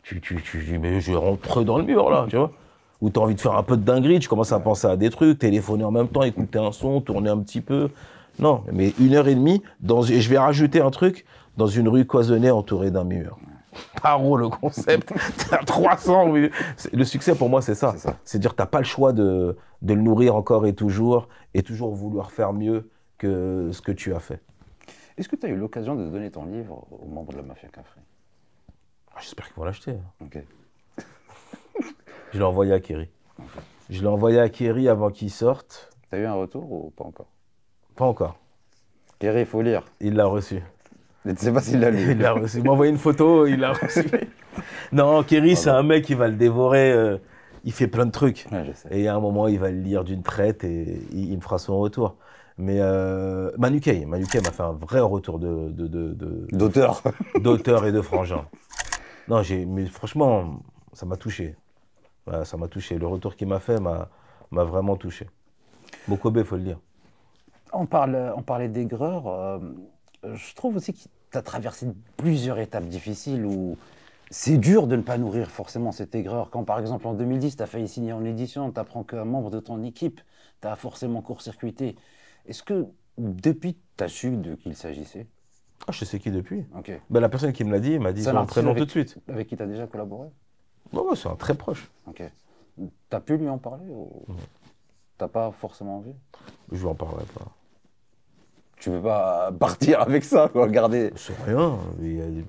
A: tu dis, mais je rentre dans le mur, là, tu vois. Ou t'as envie de faire un peu de dinguerie, tu commences à penser à des trucs, téléphoner en même temps, écouter un son, tourner un petit peu. Non, mais 1h30, et je vais rajouter un truc, dans une rue cloisonnée entourée d'un mur. Paro, le concept. T'as 300. Le succès, pour moi, c'est ça. C'est dire, t'as pas le choix de le nourrir encore et toujours vouloir faire mieux que ce que tu as fait.
B: Est-ce que tu as eu l'occasion de donner ton livre aux membres de la Mafia Cafri?
A: J'espère qu'ils vont l'acheter.
B: Ok.
A: Je l'ai envoyé à Kerry. Okay. Je l'ai envoyé à Kerry avant qu'il sorte.
B: T'as eu un retour ou pas encore?
A: Pas encore.
B: Kerry, il faut lire.
A: Il l'a reçu.
B: Je ne sais pas s'il l'a lu.
A: Il l'a reçu. Il m'a envoyé une photo, il l'a reçu. Non, Kerry, c'est un mec qui va le dévorer. Il fait plein de trucs.
B: Ouais, je sais.
A: Et à un moment, il va le lire d'une traite et il me fera son retour. Mais Manu Kay m'a fait un vrai retour
B: d'auteur.
A: D'auteur et de frangin. Non, mais franchement, ça m'a touché. Ouais, ça m'a touché. Le retour qu'il m'a fait m'a vraiment touché. Bokobé, il faut le dire.
B: On parlait d'aigreur. Je trouve aussi que tu as traversé plusieurs étapes difficiles où c'est dur de ne pas nourrir forcément cette aigreur. Quand par exemple en 2010, tu as failli signer en édition, tu apprends qu'un membre de ton équipe t'a forcément court-circuité. Est-ce que depuis, tu as su de qui il s'agissait?
A: Je sais qui depuis.
B: Ok.
A: Ben, la personne qui me l'a dit m'a dit son prénom tout de suite.
B: Avec qui tu as déjà collaboré?
A: Ouais, c'est un très proche.
B: Ok. Tu as pu lui en parler ou t'as pas forcément envie?
A: Je lui en parlerai pas.
B: Tu veux pas partir avec ça, regarder?
A: C'est rien.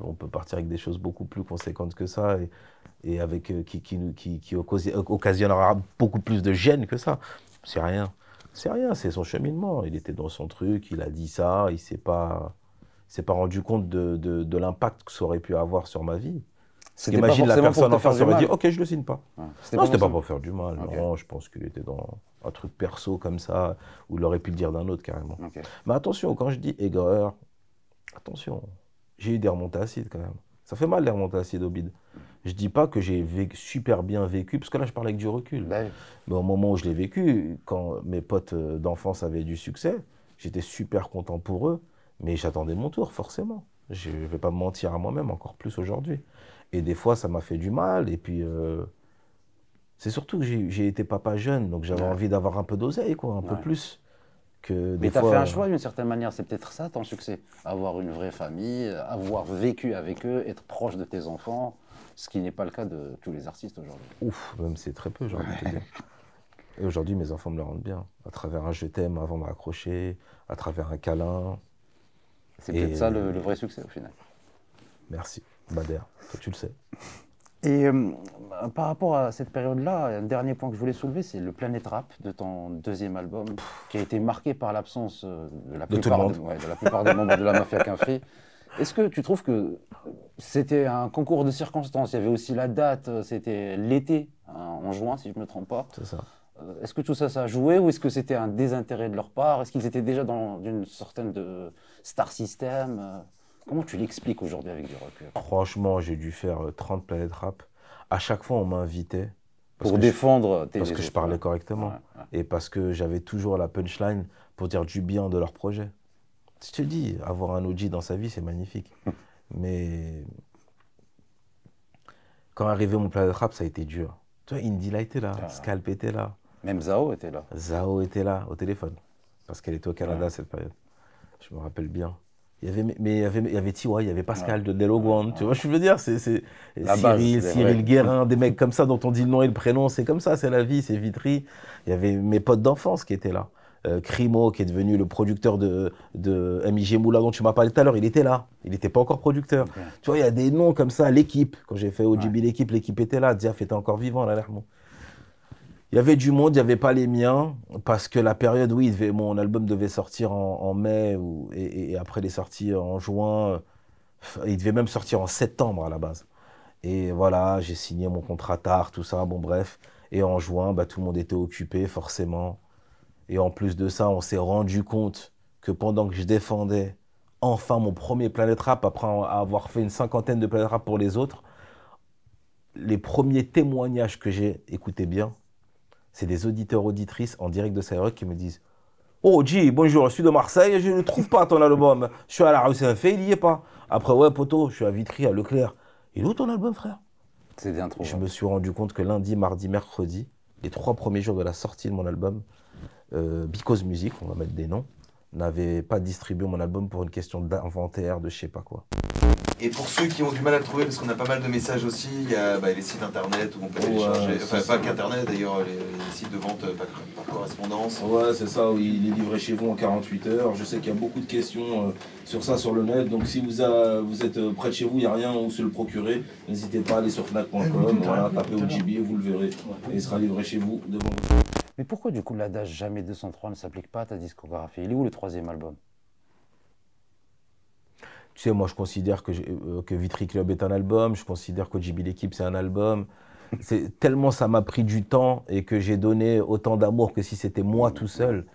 A: On peut partir avec des choses beaucoup plus conséquentes que ça et avec qui occasionnera beaucoup plus de gêne que ça. C'est rien. C'est rien, c'est son cheminement. Il était dans son truc, il a dit ça, il s'est pas rendu compte de l'impact que ça aurait pu avoir sur ma vie. Imagine la personne en face aurait dit « Ok, je le signe pas ouais. ». Non, c'était pas pour faire du mal. Okay. Non, je pense qu'il était dans un truc perso comme ça, où il aurait pu le dire d'un autre carrément. Okay. Mais attention, quand je dis aigreur, attention, j'ai eu des remontées acides quand même. Ça fait mal les remontées acides au bide. Je dis pas que j'ai super bien vécu, parce que là, je parle avec du recul.
C: Bah oui.
A: Mais au moment où je l'ai vécu, quand mes potes d'enfance avaient du succès, j'étais super content pour eux, mais j'attendais mon tour, forcément. Je ne vais pas me mentir à moi-même, encore plus aujourd'hui. Et des fois, ça m'a fait du mal. Et puis, c'est surtout que j'ai été papa jeune, donc j'avais envie d'avoir un peu d'oseille, quoi, un peu plus. Que
C: Mais
A: des
C: tu as
A: fois,
C: fait un choix d'une certaine manière, c'est peut-être ça ton succès. Avoir une vraie famille, avoir vécu avec eux, être proche de tes enfants, ce qui n'est pas le cas de tous les artistes aujourd'hui.
A: Ouf, même c'est très peu, j'ai envie de te dire. Et aujourd'hui, mes enfants me le rendent bien. À travers un je t'aime avant de raccrocher, à travers un câlin.
C: C'est peut-être
A: Et-
C: ça le vrai succès au final.
A: Merci, Bader. Toi, tu le sais.
C: Et par rapport à cette période-là, un dernier point que je voulais soulever, c'est le Planet Rap de ton deuxième album, qui a été marqué par l'absence de la
A: De tout le
C: plupart
A: monde.
C: de la plupart des membres de la Mafia Qu'un Free. Est-ce que tu trouves que c'était un concours de circonstances? Il y avait aussi la date, c'était l'été, hein, en juin, si je ne me trompe pas.
A: C'est ça.
C: Est-ce que tout ça, ça a joué ou est-ce que c'était un désintérêt de leur part? Est-ce qu'ils étaient déjà dans une certaine de star system? Comment tu l'expliques aujourd'hui avec du recul?
A: Franchement, j'ai dû faire 30 planètes rap. À chaque fois, on m'invitait.
C: Pour défendre tes
A: Parce que je parlais correctement.
C: Ouais.
A: Et parce que j'avais toujours la punchline pour dire du bien de leur projet. Je te dis, avoir un OG dans sa vie, c'est magnifique. Mais quand est arrivé mon planète rap, ça a été dur. Tu vois, Indila était là, Scalp était là,
C: Même Zao était là.
A: Zao était là au téléphone. Parce qu'elle était au Canada à cette période. Je me rappelle bien. Mais il y avait Tiwa, il y avait Pascal de Delogwan, tu vois, je veux dire, c'est
C: La
A: Cyril,
C: base, c'est
A: Cyril
C: vrai.
A: Guérin, des mecs comme ça dont on dit le nom et le prénom, c'est comme ça, c'est la vie, c'est Vitry. Il y avait mes potes d'enfance qui étaient là. Crimo, qui est devenu le producteur de MIG Moula dont tu m'as parlé tout à l'heure, il était là. Il n'était pas encore producteur.
C: Ok.
A: Tu vois, il y a des noms comme ça, l'équipe. Quand j'ai fait OGB l'équipe était là. Diaf était encore vivant, là, l'Hermon. Il y avait du monde, il n'y avait pas les miens, parce que la période, oui, mon album devait sortir en mai, et après il est sorti en juin. Il devait même sortir en septembre à la base. Et voilà, j'ai signé mon contrat tard, tout ça, bon bref. Et en juin, bah, tout le monde était occupé, forcément. Et en plus de ça, on s'est rendu compte que pendant que je défendais enfin mon premier Planet Rap, après avoir fait une 50aine de Planet Rap pour les autres, les premiers témoignages que j'ai, écoutez bien, c'est des auditeurs, auditrices en direct de Skyrock qui me disent « Oh, G, bonjour, je suis de Marseille, je ne trouve pas ton album. Je suis à la rue Saint-Fé, il n'y est pas. Après, ouais, poto, je suis à Vitry, à Leclerc. Il est où ton album, frère ?»
C: C'est bien trop.
A: Je me suis rendu compte que lundi, mardi, mercredi, les 3 premiers jours de la sortie de mon album, Because Music, on va mettre des noms, n'avait pas distribué mon album pour une question d'inventaire, de je sais pas quoi.
E: Et pour ceux qui ont du mal à le trouver, parce qu'on a pas mal de messages aussi, il y a les sites internet où on peut télécharger, enfin pas qu'internet d'ailleurs, les sites de vente par correspondance.
A: Ouais, c'est ça, il est livré chez vous en 48 heures. Je sais qu'il y a beaucoup de questions sur ça sur le net, donc si vous êtes près de chez vous, il n'y a rien où se le procurer, n'hésitez pas à aller sur fnac.com, voilà, tapez OGB, vous le verrez, et il sera livré chez vous devant vous.
C: Mais pourquoi du coup l'adage Jamais 203 ne s'applique pas à ta discographie? Il est où le troisième album?
A: Tu sais, moi je considère que Vitry Club est un album, je considère qu'OGB l'équipe c'est un album. C'est tellement ça m'a pris du temps et que j'ai donné autant d'amour que si c'était moi tout seul.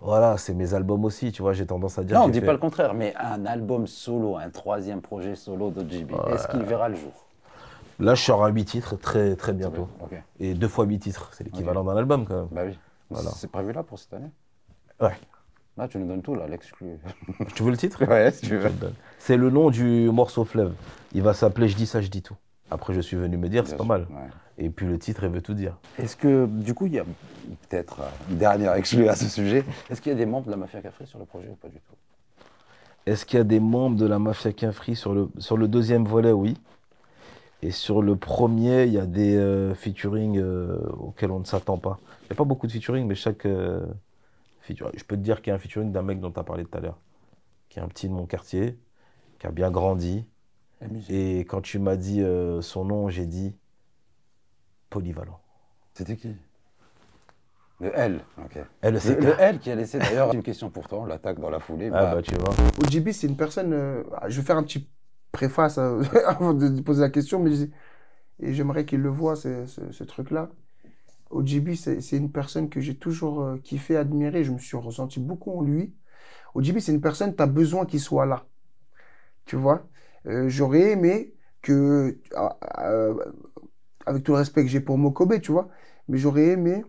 A: Voilà, c'est mes albums aussi, tu vois, j'ai tendance à dire.
C: Non, on
A: que
C: ne
A: j'ai
C: dit
A: fait-
C: pas le contraire, mais un album solo, un troisième projet solo d'OGB, est-ce qu'il verra le jour?
A: Là, je sors à 8 titres très, très bientôt.
C: Ok.
A: Et 2 fois 8 titres, c'est l'équivalent d'un album quand même.
C: Bah oui.
A: Voilà.
C: C'est prévu là pour cette année?
A: Ouais.
C: Là, tu nous donnes tout, là, l'exclu.
A: Tu veux le titre?
C: Ouais, si tu
A: Je
C: veux.
A: te le donne. C'est le nom du morceau fleuve. Il va s'appeler Je dis ça, je dis tout. Après, je suis venu me dire, c'est pas mal.
C: Ouais.
A: Et puis le titre, il veut tout dire.
C: Est-ce que, du coup, il y a peut-être une dernière exclue à ce sujet, est-ce qu'il y a des membres de la Mafia Qu'un Free sur le projet ou pas du tout?
A: Est-ce qu'il y a des membres de la Mafia Qu'un Free sur le deuxième volet? Oui. Et sur le premier, il y a des featuring auxquels on ne s'attend pas. Il n'y a pas beaucoup de featuring, mais chaque featuring. Je peux te dire qu'il y a un featuring d'un mec dont tu as parlé tout à l'heure, qui est un petit de mon quartier, qui a bien grandi. Et quand tu m'as dit son nom, j'ai dit Polyvalent.
C: C'était qui? Le L, ok.
A: Elle, c'est
C: Le L qui a laissé d'ailleurs une question pour toi, on l'attaque dans la foulée.
A: Ah bah tu vois.
F: OGB, c'est une personne. Je vais faire un petit préface avant de poser la question, mais et j'aimerais qu'il le voit, ce truc-là. OGB, c'est une personne que j'ai toujours kiffé, admiré. Je me suis ressenti beaucoup en lui. OGB, c'est une personne, tu as besoin qu'il soit là. Tu vois? J'aurais aimé que, avec tout le respect que j'ai pour Mokobe, tu vois, mais j'aurais aimé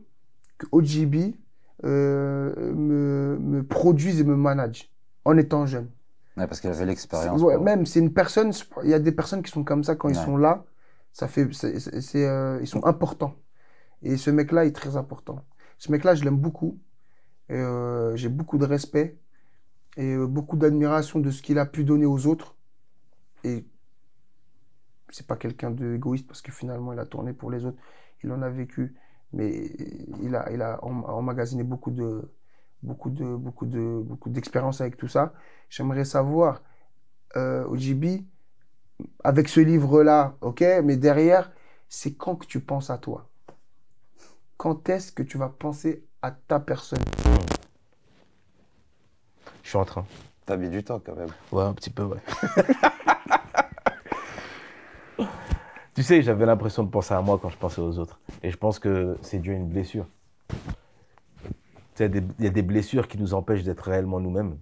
F: que OGB me produise et me manage en étant jeune.
C: Ouais, parce qu'il avait l'expérience.
F: Ouais,
C: quoi.
F: même, c'est une personne, il y a des personnes qui sont comme ça quand ils
C: Ouais.
F: sont là, ils sont importants. Et ce mec-là est très important. Ce mec-là, je l'aime beaucoup. Et, j'ai beaucoup de respect et beaucoup d'admiration de ce qu'il a pu donner aux autres. Et c'est pas quelqu'un d'égoïste parce que finalement, il a tourné pour les autres. Il en a vécu. Mais il a emmagasiné beaucoup d'expérience avec tout ça. J'aimerais savoir, OGB, avec ce livre-là, ok, mais derrière, c'est quand que tu penses à toi? Quand est-ce que tu vas penser à ta personne?
A: Je suis en train.
C: T'as mis du temps quand même.
A: Ouais, un petit peu, ouais. Tu sais, j'avais l'impression de penser à moi quand je pensais aux autres. Et je pense que c'est dû à une blessure. Tu sais, il y a des blessures qui nous empêchent d'être réellement nous-mêmes.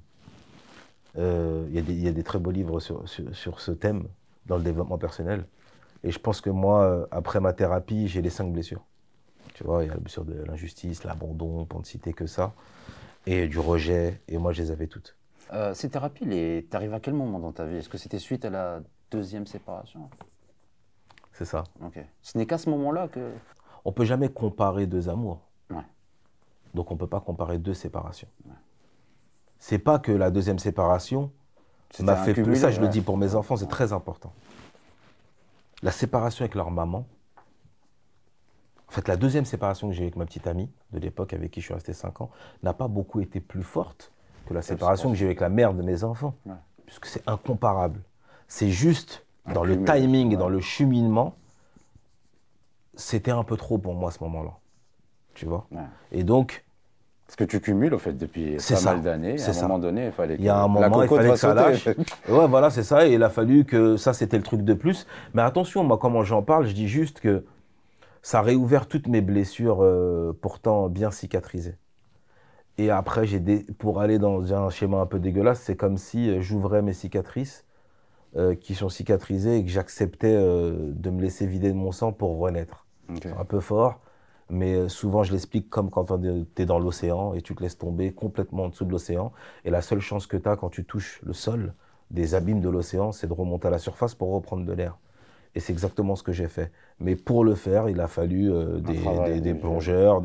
A: Il y a des très beaux livres sur ce thème, dans le développement personnel. Et je pense que moi, après ma thérapie, j'ai les 5 blessures. Tu vois, il y a la blessure de l'injustice, l'abandon, pour ne citer que ça, et du rejet. Et moi, je les avais toutes.
C: Ces thérapies, t'arrives à quel moment dans ta vie? Est-ce que c'était suite à la 2e séparation?
A: C'est ça.
C: Ok. Ce n'est qu'à ce moment-là que...
A: On ne peut jamais comparer 2 amours.
C: Ouais.
A: Donc on ne peut pas comparer 2 séparations. Ouais. C'est pas que la 2e séparation m'a fait plus. Ça, je le dis pour mes enfants, c'est très important. La séparation avec leur maman, en fait, la 2e séparation que j'ai avec ma petite amie de l'époque, avec qui je suis resté 5 ans, n'a pas beaucoup été plus forte que la séparation que j'ai avec la mère de mes enfants. Ouais. Puisque c'est incomparable. C'est juste, dans le timing et dans le cheminement, c'était un peu trop pour moi à ce moment-là. Tu vois? Ouais. Et donc...
C: Parce que tu cumules, au fait, depuis pas mal d'années. À un moment donné, il fallait que
A: ça lâche. Ouais, voilà, c'est ça. Et il a fallu que ça, c'était le truc de plus. Mais attention, moi, comment j'en parle, je dis juste que ça a réouvert toutes mes blessures, pourtant bien cicatrisées. Et après, pour aller dans un schéma un peu dégueulasse, c'est comme si j'ouvrais mes cicatrices qui sont cicatrisées et que j'acceptais de me laisser vider de mon sang pour renaître. Okay. C'est un peu fort. Mais souvent, je l'explique comme quand tu es dans l'océan et tu te laisses tomber complètement en dessous de l'océan. Et la seule chance que tu as quand tu touches le sol des abîmes de l'océan, c'est de remonter à la surface pour reprendre de l'air. Et c'est exactement ce que j'ai fait. Mais pour le faire, il a fallu des plongeurs,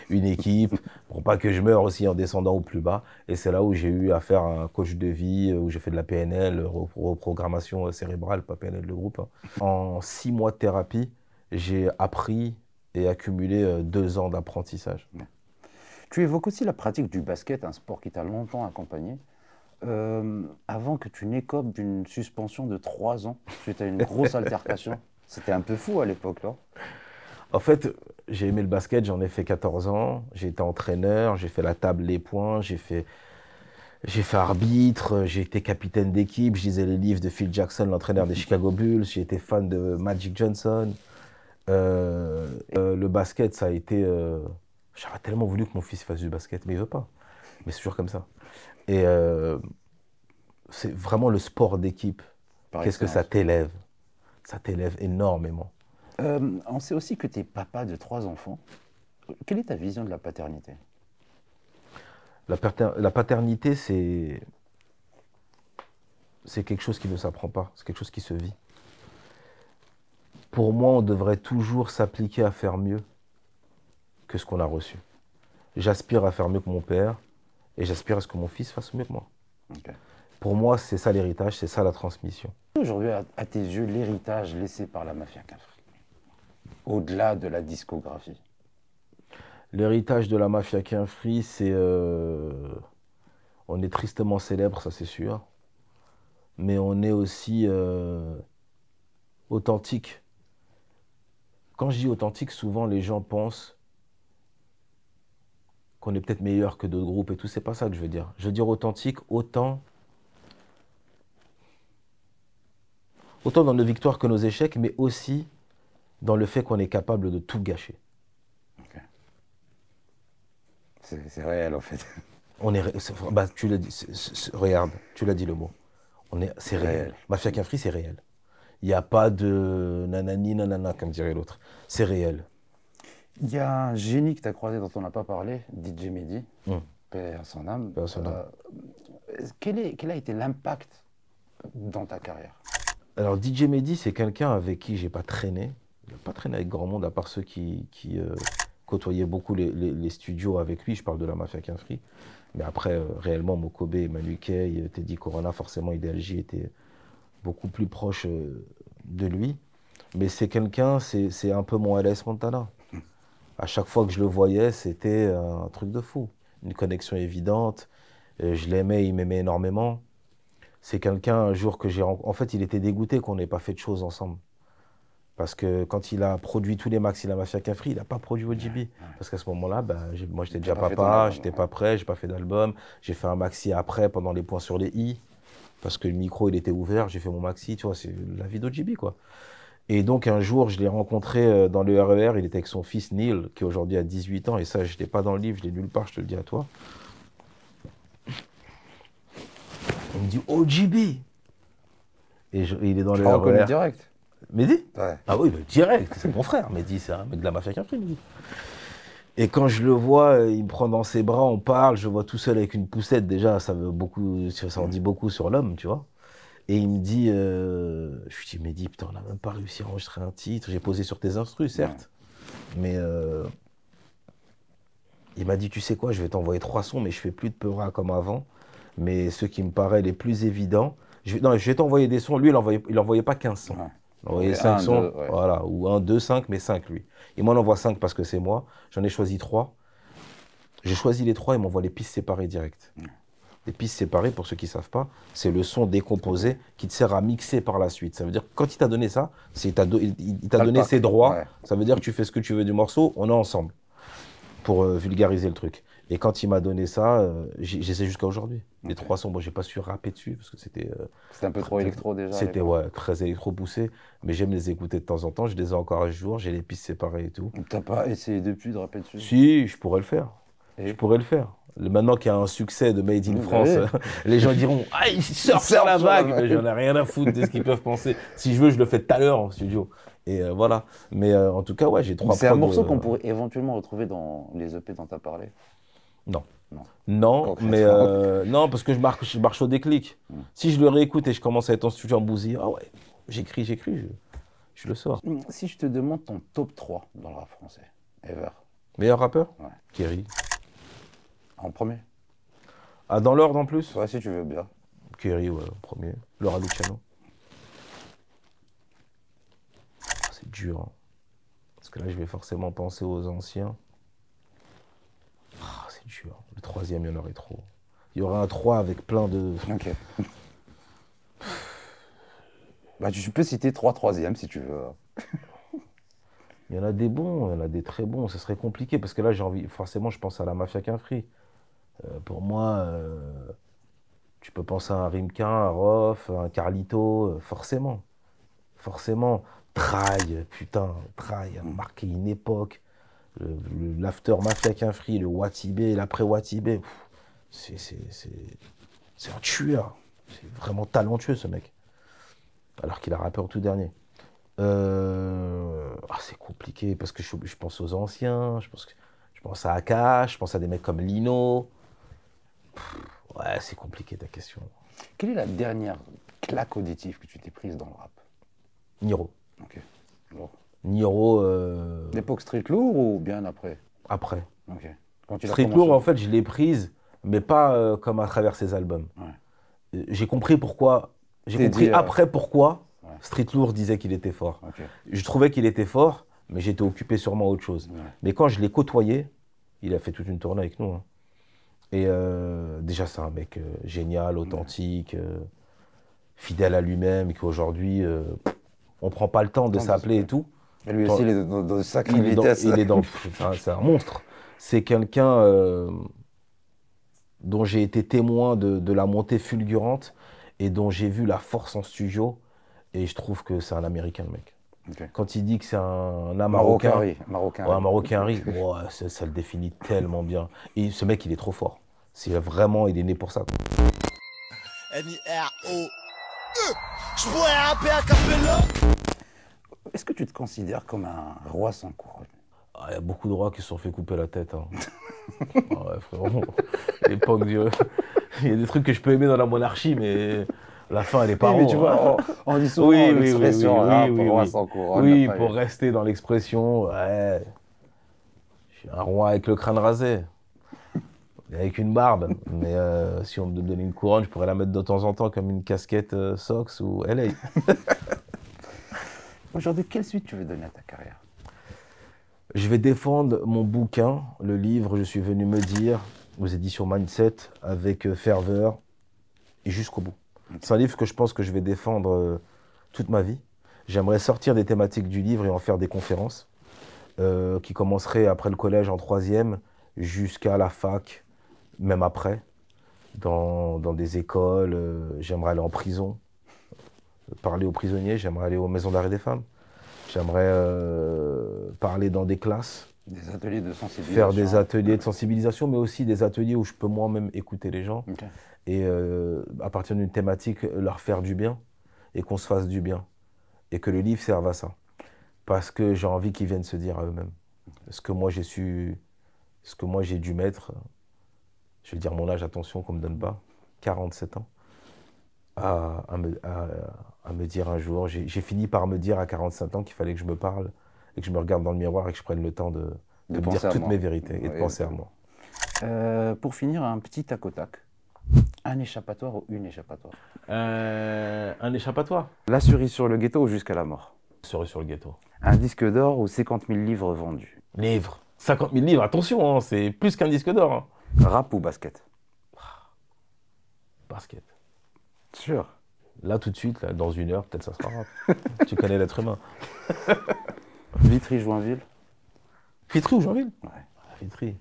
A: une équipe, pour pas que je meure aussi en descendant au plus bas. Et c'est là où j'ai eu affaire à un coach de vie, où j'ai fait de la PNL, reprogrammation cérébrale, pas PNL le groupe. Hein. En 6 mois de thérapie, j'ai appris et accumulé 2 ans d'apprentissage.
C: Tu évoques aussi la pratique du basket, un sport qui t'a longtemps accompagné. Avant que tu n'écopes d'une suspension de 3 ans suite à une grosse altercation. C'était un peu fou à l'époque, là.
A: En fait, j'ai aimé le basket, j'en ai fait 14 ans. J'ai été entraîneur, j'ai fait la table, les points, j'ai fait arbitre, j'ai été capitaine d'équipe, je lisais les livres de Phil Jackson, l'entraîneur des Chicago Bulls, j'ai été fan de Magic Johnson. Le basket, ça a été... J'aurais tellement voulu que mon fils fasse du basket, mais il veut pas. Mais c'est toujours comme ça. Et c'est vraiment le sport d'équipe. Qu'est-ce que ça t'élève? Ça t'élève énormément.
C: On sait aussi que tu es papa de 3 enfants. Quelle est ta vision de la paternité?
A: La paternité, c'est quelque chose qui ne s'apprend pas. C'est quelque chose qui se vit. Pour moi, on devrait toujours s'appliquer à faire mieux que ce qu'on a reçu. J'aspire à faire mieux que mon père et j'aspire à ce que mon fils fasse mieux que moi. Okay. Pour moi, c'est ça l'héritage, c'est ça la transmission.
C: Aujourd'hui, à tes yeux, l'héritage laissé par la Mafia Quinfri, au-delà de la discographie?
A: L'héritage de la Mafia Quinfri, c'est... on est tristement célèbre, ça c'est sûr. Mais on est aussi authentique. Quand je dis authentique, souvent les gens pensent qu'on est peut-être meilleur que d'autres groupes et tout. C'est pas ça que je veux dire. Je veux dire authentique autant dans nos victoires que nos échecs, mais aussi dans le fait qu'on est capable de tout gâcher.
C: Okay. C'est réel en fait.
A: Tu l'as dit, regarde, tu l'as dit le mot. C'est réel. Mafia Cafri, c'est réel. Il n'y a pas de nanani, nanana, comme dirait l'autre. C'est réel.
C: Il y a un génie que tu as croisé dont on n'a pas parlé, DJ Mehdi, paix à son âme.
A: Paix à son âme.
C: Quel a été l'impact dans ta carrière?
A: Alors DJ Mehdi, c'est quelqu'un avec qui j'ai pas traîné. Il n'a pas traîné avec grand monde, à part ceux qui côtoyaient beaucoup les studios avec lui. Je parle de la Mafia Cafri. Mais après, réellement, Mokobe, Manu Kay, Teddy Corona, forcément, Ideal J était beaucoup plus proche de lui. Mais c'est quelqu'un, c'est un peu mon LS Montana. À chaque fois que je le voyais, c'était un truc de fou. Une connexion évidente. Je l'aimais, il m'aimait énormément. C'est quelqu'un, un jour que j'ai rencontré... En fait, il était dégoûté qu'on n'ait pas fait de choses ensemble. Parce que quand il a produit tous les Maxi La Mafia Cafri, il n'a pas produit OGB. Parce qu'à ce moment-là, moi j'étais déjà papa, j'étais pas prêt, j'ai pas fait d'album. J'ai fait un Maxi après, pendant les points sur les i. Parce que le micro, il était ouvert, j'ai fait mon Maxi, tu vois, c'est la vie d'OGB, quoi. Et donc un jour, je l'ai rencontré dans le RER, il était avec son fils Neil, qui aujourd'hui a 18 ans, et ça, je n'étais pas dans le livre, je l'ai nulle part, je te le dis à toi. Il me dit OGB. Et il est dans le RER.
C: Direct.
A: Mehdi?
C: Ouais.
A: Ah oui, bah, direct, c'est mon frère. Mehdi, c'est un mec de la Mafia Cafri, Mehdi. Et quand je le vois, il me prend dans ses bras, on parle, je le vois tout seul avec une poussette, déjà, ça en dit beaucoup sur l'homme, tu vois. Et il me dit, je lui dis, Mehdi, putain, on n'a même pas réussi à enregistrer un titre. J'ai posé sur tes instrus, certes. Mais il m'a dit, tu sais quoi, je vais t'envoyer 3 sons, mais je fais plus de Peura comme avant. Mais ceux qui me paraissent les plus évidents, je vais t'envoyer des sons. Lui, il envoyait pas 15 sons.
C: Ouais.
A: Il envoyait 5 sons, voilà, ou 1, 2, 5, mais 5 lui. Il m'en envoie 5 parce que c'est moi. J'en ai choisi 3. J'ai choisi les 3, il m'envoie les pistes séparées direct. Les pistes séparées, pour ceux qui ne savent pas, c'est le son décomposé qui te sert à mixer par la suite. Ça veut dire que quand il t'a donné ça, il t'a donné ses droits. Ouais. Ça veut dire que tu fais ce que tu veux du morceau, on est ensemble. Pour vulgariser le truc. Et quand il m'a donné ça, j'essaie jusqu'à aujourd'hui. Les 3 sons, bon, j'ai pas su rapper dessus parce que c'était...
C: c'était un peu trop électro déjà.
A: C'était très électro poussé, mais j'aime les écouter de temps en temps. Je les ai encore à ce jour, j'ai les pistes séparées et tout.
C: T'as pas essayé depuis de rapper dessus?
A: Si, je pourrais le faire. Je pourrais le faire. Maintenant qu'il y a un succès de Made in France, les gens diront « Ah, il surfe sur la vague !» Mais j'en ai rien à foutre de ce qu'ils peuvent penser. Si je veux, je le fais tout à l'heure en studio. Et voilà. Mais en tout cas, ouais, j'ai 3
C: C'est un morceau qu'on pourrait éventuellement retrouver dans les EP dont tu as parlé?
A: Non, mais non, parce que je marche au déclic. Si je le réécoute et je commence à être en studio en bousille, ah ouais, j'écris, je le sors.
C: Si je te demande ton top 3 dans le rap français, ever.
A: Meilleur rappeur?
C: Ouais.
A: Kerry.
C: En premier?
A: Ah, dans l'ordre en plus?
C: Ouais, si tu veux bien.
A: Kerry, ouais, en premier. Laura Luciano. Ah, c'est dur, hein. Parce que là, je vais forcément penser aux anciens. Ah, c'est dur. Le 3e, il y en aurait trop. Il y aurait un 3 avec plein de...
C: Ok. Bah, tu peux citer 3 troisièmes si tu veux.
A: Il y en a des bons, il y en a des très bons. Ce serait compliqué parce que là, j'ai envie... Forcément, je pense à la Mafia Cafri. Pour moi, tu peux penser à un Rimka, un Rof, un Carlito, forcément. Forcément. Trail, putain, Trail a marqué une époque. L'after Mafia Cafri, le Watibé, l'après Watibé, c'est un tueur. C'est vraiment talentueux ce mec. Alors qu'il a rappé en tout dernier. C'est compliqué parce que je pense aux anciens, je pense à Akash, je pense à des mecs comme Lino. Ouais, c'est compliqué ta question.
C: Quelle est la dernière claque auditive que tu t'es prise dans le rap?
A: Niro.
C: Ok. Bon.
A: Niro.
C: L'époque Street Lourd ou bien après?
A: Après.
C: Ok. Quand
A: Street Lourd, en fait, je l'ai prise, mais pas comme à travers ses albums. Ouais. J'ai compris pourquoi. J'ai compris après pourquoi Street Lourd disait qu'il était fort. Okay. Je trouvais qu'il était fort, mais j'étais occupé sûrement à autre chose. Ouais. Mais quand je l'ai côtoyé, il a fait toute une tournée avec nous. Hein. Et déjà, c'est un mec génial, authentique, fidèle à lui-même, et qu'aujourd'hui, on ne prend pas le temps de s'appeler et tout.
C: Et lui aussi, il est dans une sacrée vitesse.
A: C'est un monstre. C'est quelqu'un dont j'ai été témoin de la montée fulgurante et dont j'ai vu la force en studio. Et je trouve que c'est un Américain, le mec. Okay. Quand il dit que c'est un Marocain, un Marocain, ça le définit tellement bien. Et ce mec, il est trop fort. Il est né pour ça.
D: N-I-R-O Je pourrais rapper à cappella.
C: Est-ce que tu te considères comme un roi sans couronne?
A: Il y a beaucoup de rois qui se sont fait couper la tête. Hein. Ouais, frérot. L'époque du... Il y a des trucs que je peux aimer dans la monarchie, mais la fin, elle est pas
C: Oui, mais
A: rond,
C: tu
A: hein.
C: vois, on dit souvent l'expression roi
A: oui.
C: sans couronne.
A: Oui,
C: après,
A: pour rester dans l'expression, ouais. Je suis un roi avec le crâne rasé. Et avec une barbe. Mais si on me donnait une couronne, je pourrais la mettre de temps en temps comme une casquette Sox ou LA.
C: Aujourd'hui, quelle suite tu veux donner à ta carrière?
A: Je vais défendre mon bouquin, le livre Je suis venu me dire, aux éditions Mindset, avec ferveur et jusqu'au bout. C'est un livre que je pense que je vais défendre toute ma vie. J'aimerais sortir des thématiques du livre et en faire des conférences qui commenceraient après le collège en 3e jusqu'à la fac, même après, dans des écoles. J'aimerais aller en prison, parler aux prisonniers, j'aimerais aller aux maisons d'arrêt des femmes. J'aimerais parler dans des classes.
C: Des ateliers de sensibilisation.
A: Faire des ateliers de sensibilisation, mais aussi des ateliers où je peux moi-même écouter les gens.
C: Ok.
A: Et à partir d'une thématique, leur faire du bien et qu'on se fasse du bien. Et que le livre serve à ça. Parce que j'ai envie qu'ils viennent se dire à eux-mêmes. Ce que moi j'ai su, ce que moi j'ai dû mettre, je vais dire mon âge, attention qu'on ne me donne pas, 47 ans, à me dire un jour, j'ai fini par me dire à 45 ans qu'il fallait que je me parle et que je me regarde dans le miroir et que je prenne le temps de me dire toutes mes vérités et de penser à moi.
C: Pour finir, un petit tac au tac. Un échappatoire ou une échappatoire?
A: Un échappatoire.
C: La cerise sur le ghetto ou jusqu'à la mort?
A: Cerise sur le ghetto.
C: Un disque d'or ou 50 000 livres vendus?
A: Livres. 50 000 livres, attention, hein, c'est plus qu'un disque d'or. Hein.
C: Rap ou basket?
A: Basket.
C: Sûr.
A: Là, tout de suite, là, dans 1 heure, peut-être ça sera rap. Tu connais l'être humain.
C: Vitry-Joinville?
A: Vitry ou Joinville?
C: Ouais.
A: Vitry.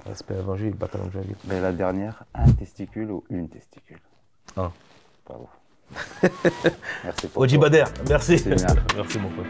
A: Respect à Joinville, bataillon de Joinville.
C: Et la dernière, un testicule ou une testicule?
A: Un.
C: Bravo. Merci pour
A: Oji Bader, merci.
C: C'est bien.
A: Merci mon pote.